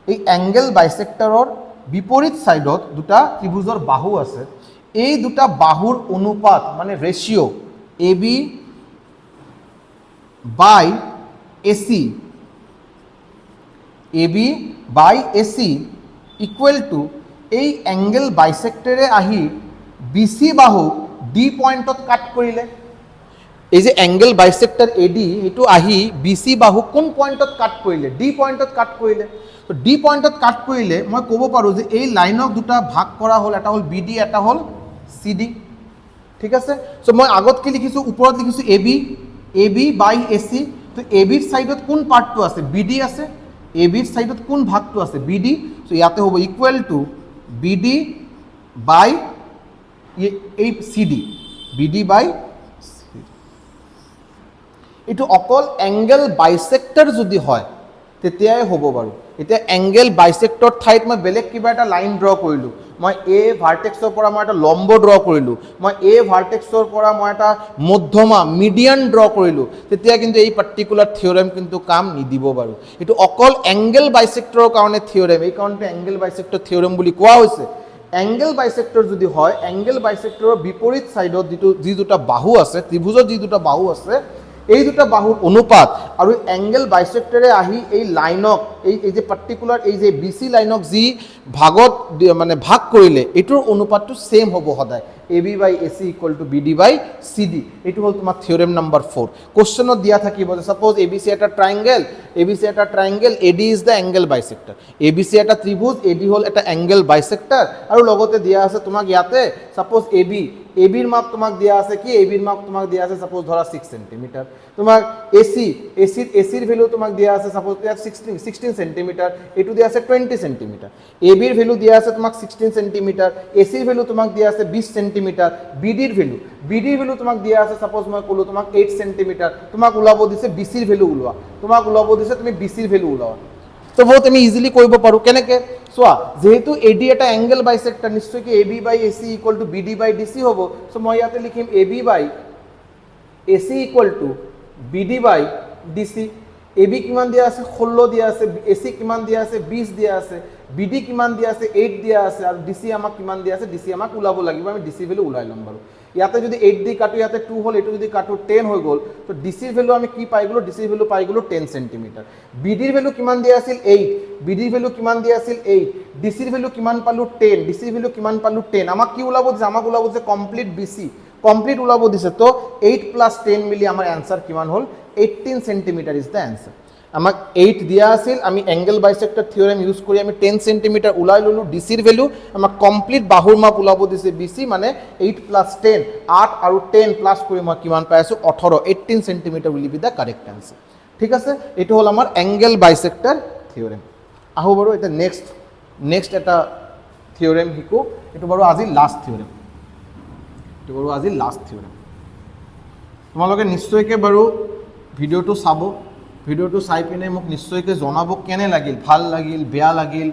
এই এংগেল বাইসেক্টৰৰ বিপৰীত সাইডত দুটা ত্ৰিভুজৰ বাহু আছে এই দুটা বাহুৰ অনুপাত মানে ratio AB by AC AB by AC equal to এই এংগেল বাইসেক্টৰে আহি বিসি বাহু ডি পইণ্টত কাট কৰিলে এই যে এংগেল বাইসেক্টৰ এডি এটো আহি বিসি বাহু কোন পইণ্টত কাট কৰিলে ডি পইণ্টত কাট কৰিলে তো ডি পইণ্টত কাট কৰিলে মই ক'ব পাৰোঁ যে এই লাইনক দুটা ভাগ কৰা হ'ল এটা হ'ল বিডি এটা হ'ল সিডি ঠিক আছে সো মই আগত কি লিখিছোঁ ওপৰত লিখিছোঁ এবি বাই এসি তো এবিৰ সাইডত কোন পাৰ্টটো আছে বিডি আছে এবিৰ সাইডত কোন ভাগটো আছে বিডি সো ইয়াতে হ'ব ইকুৱেল টু বিডি বাই এই সিডি বিডি বাই এটো অকল এংগেল বাইসেক্টৰ যদি হয় তেতিয়াই হ'ব বাৰু এতিয়া এংগেল বাইসেক্টৰ ঠাইত মই বেলেগ কিবা এটা লাইন ড্ৰ কৰিলোঁ মই এ ভাৰ্টেক্সৰ পৰা মই এটা লম্ব ড্ৰ কৰিলোঁ মই এ ভাৰ্টেক্সৰ পৰা মই এটা মধ্যমা মিডিয়ান ড্ৰ কৰিলোঁ তেতিয়া কিন্তু এই পাৰ্টিকুলাৰ থিওৰেম কিন্তু কাম নিদিব বাৰু এটো অকল এংগেল বাইসেক্টৰৰ কাৰণে থিওৰেম এই কাৰণতে এংগেল বাইসেক্টৰ থিওৰেম বুলি কোৱা হৈছে এংগেল বাইসেক্টৰ যদি হয় এংগেল বাইসেক্টৰৰ বিপৰীত সাইডত যি দুটা বাহু আছে ত্ৰিভুজৰ যি দুটা বাহু আছে এই দুটা বাহুৰ অনুপাত আৰু এংগেল বাইসেক্টৰে আহি এই লাইনক এই যে পাৰ্টিকুলাৰ এই যে বিসি লাইনক যি ভাগত মানে ভাগ কৰিলে এটোৰ অনুপাতটো সেম হ'ব সদায় AB by AC equal to BD by CD এটো হ'ল তোমাৰ থিওৰেম নাম্বাৰ 4 কোশ্চেনত দিয়া থাকিব যে সাপোজ এবিসি এটা triangle AD is the angle bisector ABC এটা ত্ৰিভুজ এডি হ'ল এটা এংগেল বাইসেক্টৰ আৰু লগতে দিয়া আছে তোমাক ইয়াতে সাপোজ এবিৰ মাপ তোমাক দিয়া আছে কি এবিৰ মাপ তোমাক দিয়া আছে সাপোজ ধৰা 6 সেন্টিমিটাৰ তোমাক এসিৰ ভ্যালু তোমাক দিয়া আছে সাপোজ 16 সেন্টিমিটাৰ এটো দিয়া আছে 20 সেন্টিমিটাৰ এবিৰ ভ্যালু দিয়া আছে তোমাক 16 সেন্টিমিটাৰ এসিৰ ভ্যালু তোমাক দিয়া আছে 20 সেন্টিমিটাৰ বিডিৰ ভ্যালু তোমাক দিয়া আছে সাপোজ মই কলো তোমাক 8 সেন্টিমিটাৰ তোমাক ওলাব দিছে বিসিৰ ভ্যালু ওলোৱা তোমাক ওলাব দিছে তুমি বিসিৰ ভ্যালু ওলাৱা তো বহুত আমি ইজিলি কৰিব পাৰো কেনেকে সোয়া যেহেতু এডি এটা এংগেল বাইসেক্টৰ নিশ্চয় কি AB by AC equal to BD by DC হ'ব সো মই ইয়াতে লিখিম AB by AC equal to BD by DC AB কিমান দিয়া আছে 16 দিয়া আছে এসি কিমান দিয়া আছে 20 দিয়া আছে বিডি কিমান দিয়া আছে 8 দিয়া আছে আৰু ডিসি আমাক কিমান দিয়া আছে ডিসি আমাক ওলাব লাগিব আমি ডিসি ভ্যালু ওলাই লম বাৰু ইয়াতে যদি 8 দি কাটো ইয়াতে 2 হল এটো যদি কাটো 10 হৈ গল তো ডিসিৰ ভ্যালু আমি কি পাই গলো ডিসিৰ ভ্যালু পাই গলো 10 সেন্টিমিটাৰ বিডিৰ ভ্যালু কিমান দিয়া আছিল 8 বিডিৰ ভ্যালু কিমান দিয়া আছিল 8 ডিসিৰ ভ্যালু কিমান পালো 10 ডিসিৰ ভ্যালু কিমান পালো 10 আমাক কি ওলাব দিছে আমাক ওলাব যে কমপ্লিট বিসি কমপ্লিট ওলাব দিছে তো 8 প্লাস 10 মিলি আমাৰ आंसर কিমান হল 18 সেন্টিমিটাৰ ইজ দ্য आंसर আমাক 8 দিয়া আছিল আমি এংগেল বাইসেক্টৰ থিওৰেম ইউজ কৰি আমি 10 সেন্টিমিটাৰ উলাই ললো ডিসিৰ ভ্যালু আমাক কমপ্লিট বাহুৰ মাপ ওলাব দিছে বিসি মানে 8 প্লাস 10 8 আৰু 10 প্লাস কৰি মই কিমান পাই আছো 18 centimetre will be the correct answer ঠিক আছে এটো হল আমাৰ এংগেল বাইসেক্টৰ থিওৰেম আহো বাৰু এটা নেক্সট এটা থিওৰেম হিকো এটো বাৰু আজি লাষ্ট থিওৰেম তোমালোকে নিশ্চয়কৈ বাৰু ভিডিওটো চাব ভিডিওটো চাই পিনে মোক নিশ্চয়কৈ জনাব কেনে লাগিল ভাল লাগিল বেয়া লাগিল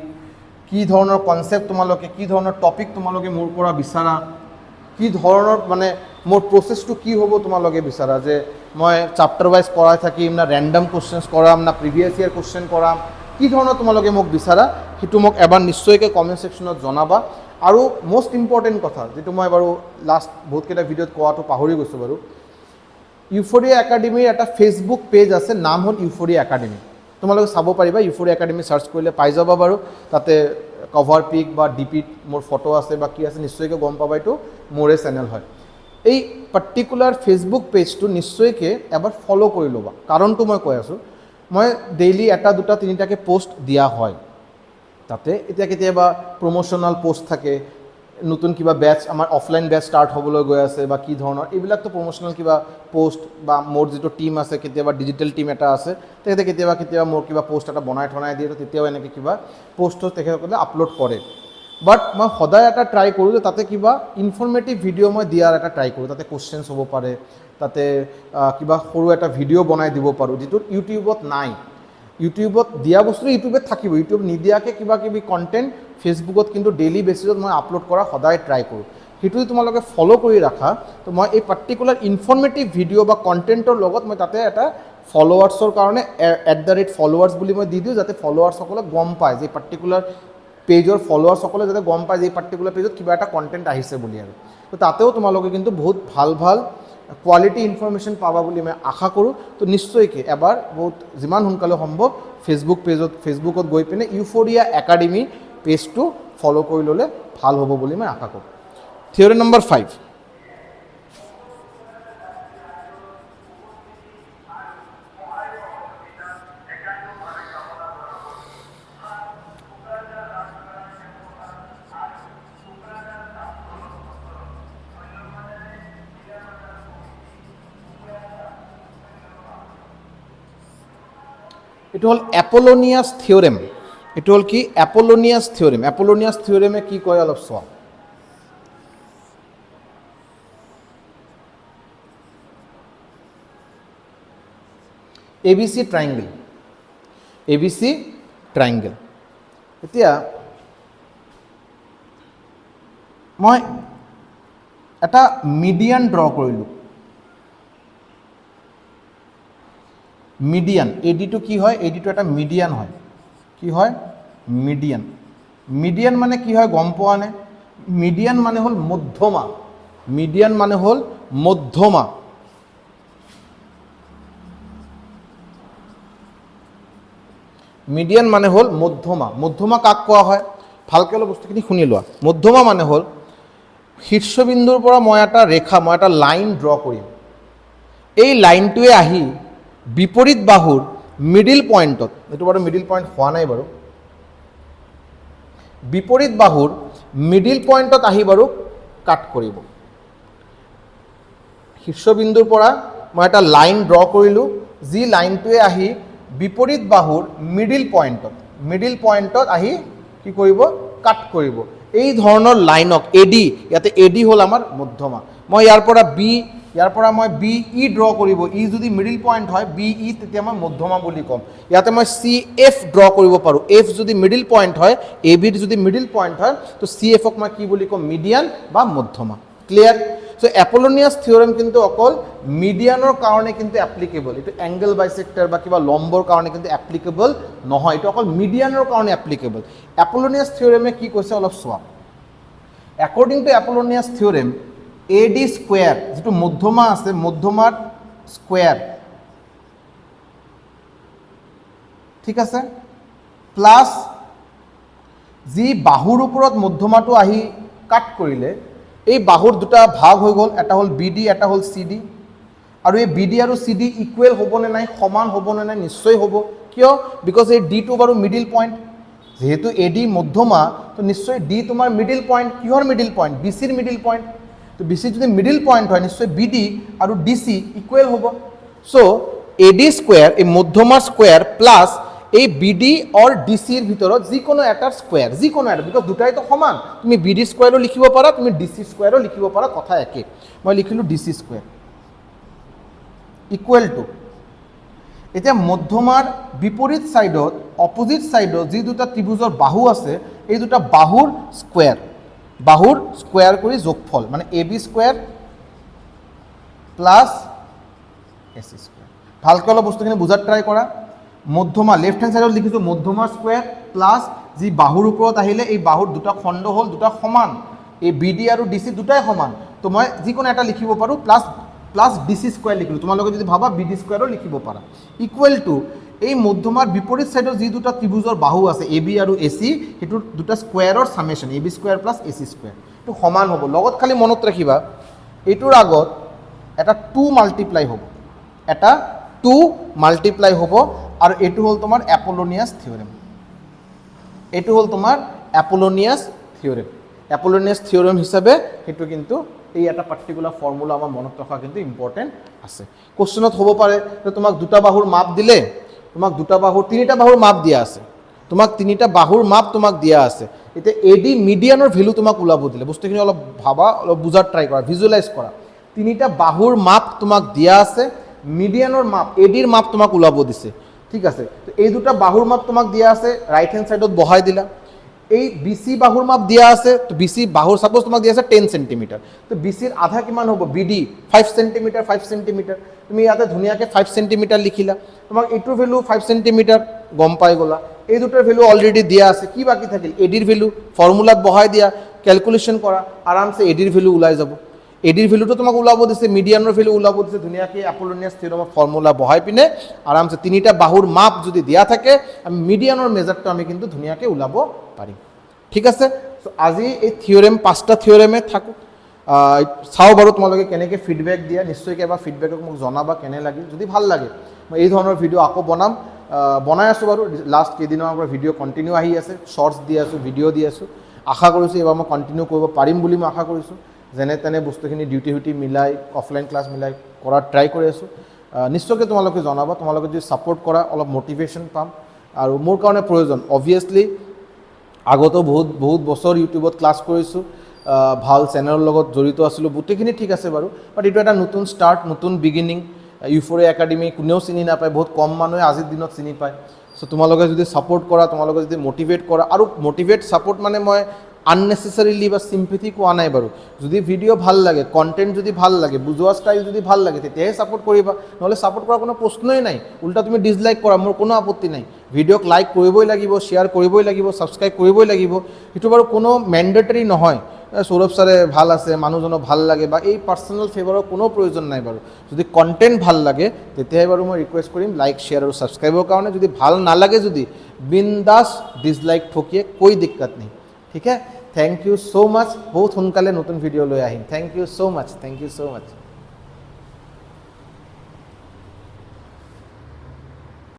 কি ধৰণৰ কনসেপ্ট তোমালোকে কি ধৰণৰ টপিক তোমালোকে মোৰ পৰা বিচাৰা কি ধৰণৰ মানে মোৰ প্ৰচেছটো কি হ'ব তোমালোকে বিচাৰা যে মই চাপ্টাৰ ৱাইজ কৰাই থাকিম না ৰেণ্ডম কুৱেশ্যনছ কৰাম না প্ৰিভিয়াছ ইয়াৰ কুৱেশ্যন কৰাম, কি ধৰণৰ তোমালোকে মোক বিচাৰা সেইটো মোক এবাৰ নিশ্চয়কৈ কমেণ্ট ছেকশ্যনত জনাবা। আৰু মষ্ট ইম্পৰ্টেণ্ট কথা যিটো মই বাৰু লাষ্ট বহুতকেইটা ভিডিঅ'ত কোৱাটো পাহৰি গৈছোঁ বাৰু, ইউফৰিয়া একাডেমীৰ এটা ফেচবুক পেজ আছে, নাম হ'ল ইউফৰিয়া একাডেমী। তোমালোকে চাব পাৰিবা, ইউফৰিয়া একাডেমী চাৰ্চ কৰিলে পাই যাবা বাৰু। তাতে কভাৰ পিক বা ডিপিত মোৰ ফটো আছে বা কি আছে নিশ্চয়কৈ গম পাবা এইটো মোৰে চেনেল হয়। এই পাৰ্টিকুলাৰ ফেচবুক পেজটো নিশ্চয়কৈ এবাৰ ফ'ল' কৰি ল'বা। কাৰণটো মই কৈ আছোঁ, মই ডেইলি এটা দুটা তিনিটাকৈ পষ্ট দিয়া হয় তাতে। এতিয়া কেতিয়াবা প্ৰমোশ্যনেল পষ্ট থাকে, নতুন কিবা বেটছ আমাৰ অফলাইন বেটছ ষ্টাৰ্ট হ'বলৈ গৈ আছে বা কি ধৰণৰ, এইবিলাকতো প্ৰমোশ্যনেল কিবা পষ্ট বা মোৰ যিটো টীম আছে, কেতিয়াবা ডিজিটেল টীম এটা আছে, তেখেতে কেতিয়াবা মোৰ কিবা পষ্ট এটা বনাই দিয়ে, তো তেতিয়াও এনেকৈ কিবা পষ্টটো তেখেতসকলে আপলোড কৰে। বাট মই সদায় এটা ট্ৰাই কৰোঁ যে তাতে কিবা ইনফৰ্মেটিভ ভিডিঅ' মই দিয়াৰ এটা ট্ৰাই কৰোঁ। তাতে কুৱেশ্যনছ হ'ব পাৰে, তাতে কিবা সৰু এটা ভিডিঅ' বনাই দিব পাৰোঁ যিটো ইউটিউবত নাই। ইউটিউবত দিয়া বস্তু ইউটিউবত থাকিব, ইউটিউব নিদিয়াকৈ কিবা কিবি কণ্টেণ্ট ফেচবুকত কিন্তু ডেইলি বেচিছত মই আপলোড কৰা সদায় ট্ৰাই কৰোঁ। সেইটো যদি তোমালোকে ফ'ল' কৰি ৰাখা, তো মই এই পাৰ্টিকুলাৰ ইনফৰ্মেটিভ ভিডিঅ' বা কণ্টেণ্টৰ লগত মই তাতে এটা ফলোৱাৰ্ছৰ কাৰণে @followers বুলি মই দি দিওঁ, যাতে ফলোৱাৰ্ছসকলে গম পায় যে পাৰ্টিকুলাৰ পেজৰ ফলোৱাৰ্ছসকলে যাতে গম পায় যে এই পাৰ্টিকুলাৰ পেজত কিবা এটা কণ্টেণ্ট আহিছে বুলি। আৰু তো তাতেও তোমালোকে কিন্তু বহুত ভাল ভাল কোৱালিটি ইনফৰমেশ্যন পাবা বুলি মই আশা কৰোঁ। তো নিশ্চয়কৈ এবাৰ বহুত যিমান সোনকালে সম্ভৱ ফেচবুকত গৈ পিনে ইউফৰিয়া একাডেমী পেজটো ফ'ল' কৰি ল'লে ভাল হ'ব বুলি মই আশা কৰোঁ। থিয়ৰী নম্বৰ 5, এইটো হ'ল এপলনিয়াছ থিয়ৰেম। এইটো হ'ল কি? এপলনিয়াছ থিয়ৰেম। এপলনিয়াছ থিয়ৰেমে কি কয় অলপ চোৱা। ABC triangle, ABC triangle. এতিয়া মই এটা মিডিয়ান ড্ৰ কৰিলোঁ। মিডিয়ান, এডিটো কি হয়? এডিটো এটা মিডিয়ান হয়। কি হয়? মিডিয়ান। মিডিয়ান মানে কি হয় গম পোৱা নে? মিডিয়ান মানে হ'ল মধ্যমা। মিডিয়ান মানে হ'ল মধ্যমা। মিডিয়ান মানে হ'ল মধ্যমা। মধ্যমা কাক কোৱা হয়? ভালকৈ অলপ বস্তুখিনি শুনি লোৱা। মধ্যমা মানে হ'ল শীৰ্ষবিন্দুৰ পৰা মই এটা ৰেখা, মই এটা লাইন ড্ৰ কৰিম। এই লাইনটোৱে আহি বিপৰীত বাহুৰ মিডিল পইণ্টত, এইটো বাৰু মিডিল পইণ্ট হোৱা নাই বাৰু, বিপৰীত বাহুৰ মিডিল পইণ্টত আহি বাৰু কাট কৰিব। শীৰ্ষবিন্দুৰ পৰা মই এটা লাইন ড্ৰ কৰিলোঁ, যি লাইনটোৱে আহি বিপৰীত বাহুৰ মিডিল পইণ্টত আহি কি কৰিব? কাট কৰিব। এই ধৰণৰ লাইনক এডি, ইয়াতে এডি হ'ল আমাৰ মধ্যমা। মই ইয়াৰ পৰা মই বি ই ড্ৰ কৰিব। ই যদি মিডিল পইণ্ট হয়, বি ই তেতিয়া মই মধ্যমা বুলি ক'ম। ইয়াতে মই চি এফ ড্ৰ কৰিব পাৰোঁ। এফ যদি মিডিল পইণ্ট হয়, এ বিৰ যদি মিডিল পইণ্ট হয়, তো চি এফক মই কি বুলি ক'ম? মিডিয়ান বা মধ্যমা। ক্লিয়াৰ? চ' এপলনিয়াছ থিয়ৰেম কিন্তু অকল মিডিয়ানৰ কাৰণে কিন্তু এপ্লিকেবল। এইটো এংগল বাইচেক্টাৰ বা কিবা লম্বৰ কাৰণে কিন্তু এপ্লিকেবল নহয়, এইটো অকল মিডিয়ানৰ কাৰণে এপ্লিকেবল। এপলনিয়াছ থিয়ৰেমে কি কৈছে অলপ চোৱা। According to Apollonius theorem, A D square, যিটো মধ্যমা আছে, মধ্যমাৰ স্কুৱেৰ, ঠিক আছে, প্লাছ যি বাহুৰ ওপৰত মধ্যমাটো আহি কাট কৰিলে, এই বাহুৰ দুটা ভাগ হৈ গ'ল, এটা হ'ল বি ডি, এটা হ'ল চি ডি। আৰু এই বি ডি আৰু চি ডি ইকুৱেল হ'বনে নাই, সমান হ'বনে নাই? নিশ্চয় হ'ব। কিয়? বিকজ এই ডিটো বাৰু মিডিল পইণ্ট। যেহেতু এ ডি মধ্যমা, তো নিশ্চয় ডি তোমাৰ মিডিল পইণ্ট। কিহৰ মিডিল পইণ্ট? বি চিৰ মিডিল পইণ্ট। তো বি চি যদি মিডিল পইণ্ট হয়, নিশ্চয় বি ডি আৰু ডি চি ইকুৱেল হ'ব। চ' এ ডি স্কুৱেৰ, এই মধ্যমাৰ স্কুৱেৰ প্লাছ এই বি ডি অৰ ডি চিৰ ভিতৰত যিকোনো এটাৰ স্কুৱেৰ, যিকোনো এটা, বিকজ দুটাইতো সমান। তুমি বি ডি স্কুৱেৰো লিখিব পাৰা, তুমি ডি চি স্কুৱেৰো লিখিব পাৰা, কথা একে। মই লিখিলোঁ D C square equal to, এতিয়া মধ্যমাৰ বিপৰীত ছাইডত, অপজিট ছাইডত যি দুটা ত্ৰিভুজৰ বাহু আছে, এই দুটা বাহুৰ স্কুৱেৰ কৰি যোগফল, মানে A B square plus AC square. ভালকৈ অলপ বস্তুখিনি বুজাত ট্ৰাই কৰা। মধ্যমা লেফ্ট হেণ্ড ছাইডত লিখিছোঁ মধ্যমা স্কোয়াৰ প্লাছ যি বাহুৰ ওপৰত আহিলে এই বাহুৰ দুটা খণ্ড হ'ল, দুটা সমান, এই BD আৰু DC দুটাই সমান, তো মই যিকোনো এটা লিখিব পাৰোঁ, প্লাছ DC স্কোয়াৰ লিখিলোঁ। তোমালোকে যদি ভাবা BD স্কোয়াৰো লিখিব পাৰা, ইকুৱেল টু এই মধ্যমাৰ বিপৰীত ছাইডত যি দুটা ত্ৰিভুজৰ বাহু আছে AB আৰু AC, সেইটোৰ দুটা স্কোয়াৰৰ সামেশ্যন AB square plus AC square, এইটো সমান হ'ব। লগত খালি মনত ৰাখিবা এইটোৰ আগত এটা 2 মাল্টিপ্লাই হ'ব, এটা 2 মাল্টিপ্লাই হ'ব, আৰু এইটো হ'ল তোমাৰ এপোলোনিয়াছ থিয়ৰেম। এইটো হ'ল তোমাৰ এপোলোনিয়াছ থিয়ৰেম। এপোলোনিয়াছ থিয়ৰেম হিচাপে সেইটো কিন্তু এই এটা পাৰ্টিকুলাৰ ফৰ্মুলা আমাৰ মনত ৰখা কিন্তু ইম্পৰ্টেণ্ট আছে। কোৱেশ্যনত হ'ব পাৰে যে তোমাক দুটা বাহুৰ মাপ দিলে, তোমাক তিনিটা বাহুৰ মাপ দিয়া আছে, তোমাক তিনিটা বাহুৰ মাপ তোমাক দিয়া আছে। এতিয়া AD মিডিয়ানৰ ভেলু তোমাক ওলাব দিলে, বস্তুখিনি অলপ ভাবা, অলপ বুজাৰ ট্ৰাই কৰা, ভিজুৱেলাইজ কৰা। তিনিটা বাহুৰ মাপ তোমাক দিয়া আছে, মিডিয়ানৰ মাপ ADৰ মাপ তোমাক ওলাব দিছে, ঠিক আছে। তো এই দুটা বাহুৰ মাপ তোমাক দিয়া আছে, ৰাইট হেণ্ড ছাইডত বহাই দিলা। এই BC বাহুৰ মাপ দিয়া আছে, তো BC বাহুৰ ছাপোজ তোমাক দিয়া আছে 10 চেণ্টিমিটাৰ, তো BCৰ আধা কিমান হ'ব, BD 5 চেণ্টিমিটাৰ, 5 চেণ্টিমিটাৰ, তুমি ইয়াতে ধুনীয়াকৈ 5 চেণ্টিমিটাৰ লিখিলা। তোমাক এইটোৰ ভেলু 5 চেণ্টিমিটাৰ গম পাই গ'লা, এই দুটাৰ ভেলু অলৰেডি দিয়া আছে, কি বাকী থাকিল, ADৰ ভেলু ফৰ্মুলাত বহাই দিয়া, কেলকুলেশ্যন কৰা, আৰামছে ADৰ ভেলু ওলাই যাব। ADৰ ভেলুটো তোমাক ওলাব দিছে, মিডিয়ানৰ ভেলু ওলাব দিছে, ধুনীয়াকৈ এপোলোনিয়াছ থিয়ৰেমৰ ফৰ্মুলা বহাই পিনে আৰামছে তিনিটা বাহুৰ মাপ যদি দিয়া থাকে, আমি মিডিয়ানৰ মেজাৰটো আমি কিন্তু ধুনীয়াকৈ ওলাব পাৰিম, ঠিক আছে। চ' আজি এই থিয়ৰেম 5টা থিয়ৰেমে থাকক। চাওঁ বাৰু তোমালোকে কেনেকৈ ফিডবেক দিয়া, নিশ্চয়কৈ এবাৰ ফিডবেকক মোক জনাবা কেনে লাগিল। যদি ভাল লাগে মই এই ধৰণৰ ভিডিঅ' আকৌ বনাই আছোঁ বাৰু। লাষ্ট কেইদিনৰ পৰা ভিডিঅ' কণ্টিনিউ আহি আছে, শ্বৰ্টছ দি আছোঁ, ভিডিঅ' দি আছোঁ। আশা কৰিছোঁ এইবাৰ মই কণ্টিনিউ কৰিব পাৰিম বুলি মই আশা কৰিছোঁ। যেনে তেনে বস্তুখিনি ডিউটি মিলাই, অফলাইন ক্লাছ মিলাই কৰাৰ ট্ৰাই কৰি আছোঁ। নিশ্চয়কৈ তোমালোকে জনাবা, তোমালোকে যদি ছাপোৰ্ট কৰা অলপ মটিভেশ্যন পাম, আৰু মোৰ কাৰণে প্ৰয়োজন। অবভিয়াছলি আগতো বহুত বছৰ ইউটিউবত ক্লাছ কৰিছোঁ, ভাল চেনেলৰ লগত জড়িত আছিলোঁ, গোটেইখিনি ঠিক আছে বাৰু। বাট এইটো এটা নতুন ষ্টাৰ্ট, নতুন বিগিনিং। ইউফৰিয়া একাডেমি কোনেও চিনি নাপায়, বহুত কম মানুহে আজিৰ দিনত চিনি পায়। চ' তোমালোকে যদি ছাপোৰ্ট কৰা, তোমালোকে যদি মটিভেট কৰা, আৰু মটিভেট ছাপোৰ্ট মানে মই আননেচেচাৰিলি বা চিম্পেথি কোৱা নাই বাৰু। যদি ভিডিঅ' ভাল লাগে, কণ্টেণ্ট যদি ভাল লাগে, বুজোৱা ষ্টাইল যদি ভাল লাগে, তেতিয়াহে ছাপোৰ্ট কৰিবা, নহ'লে ছাপোৰ্ট কৰাৰ কোনো প্ৰশ্নই নাই। উল্টা তুমি ডিছলাইক কৰা, মোৰ কোনো আপত্তি নাই। ভিডিঅ'ক লাইক কৰিবই লাগিব, শ্বেয়াৰ কৰিবই লাগিব, ছাবস্ক্ৰাইব কৰিবই লাগিব, সেইটো বাৰু কোনো মেণ্ডেটৰী নহয়। সৌৰভ ছাৰে ভাল আছে, মানুহজনক ভাল লাগে, বা এই পাৰ্চনেল ফেভাৰৰ কোনো প্ৰয়োজন নাই বাৰু। যদি কণ্টেণ্ট ভাল লাগে তেতিয়াহে বাৰু মই ৰিকুৱেষ্ট কৰিম লাইক, শ্বেয়াৰ আৰু ছাবস্ক্ৰাইবৰ কাৰণে। যদি ভাল নালাগে, যদি বিন্দাছ ডিছলাইক ঠকিয়ে কৈ দিক্কত নেই, ঠিক আছে। Thank you so' much. বহুত সোনকালে নতুন ভিডিঅ' লৈ আহিম। Thank you so' much.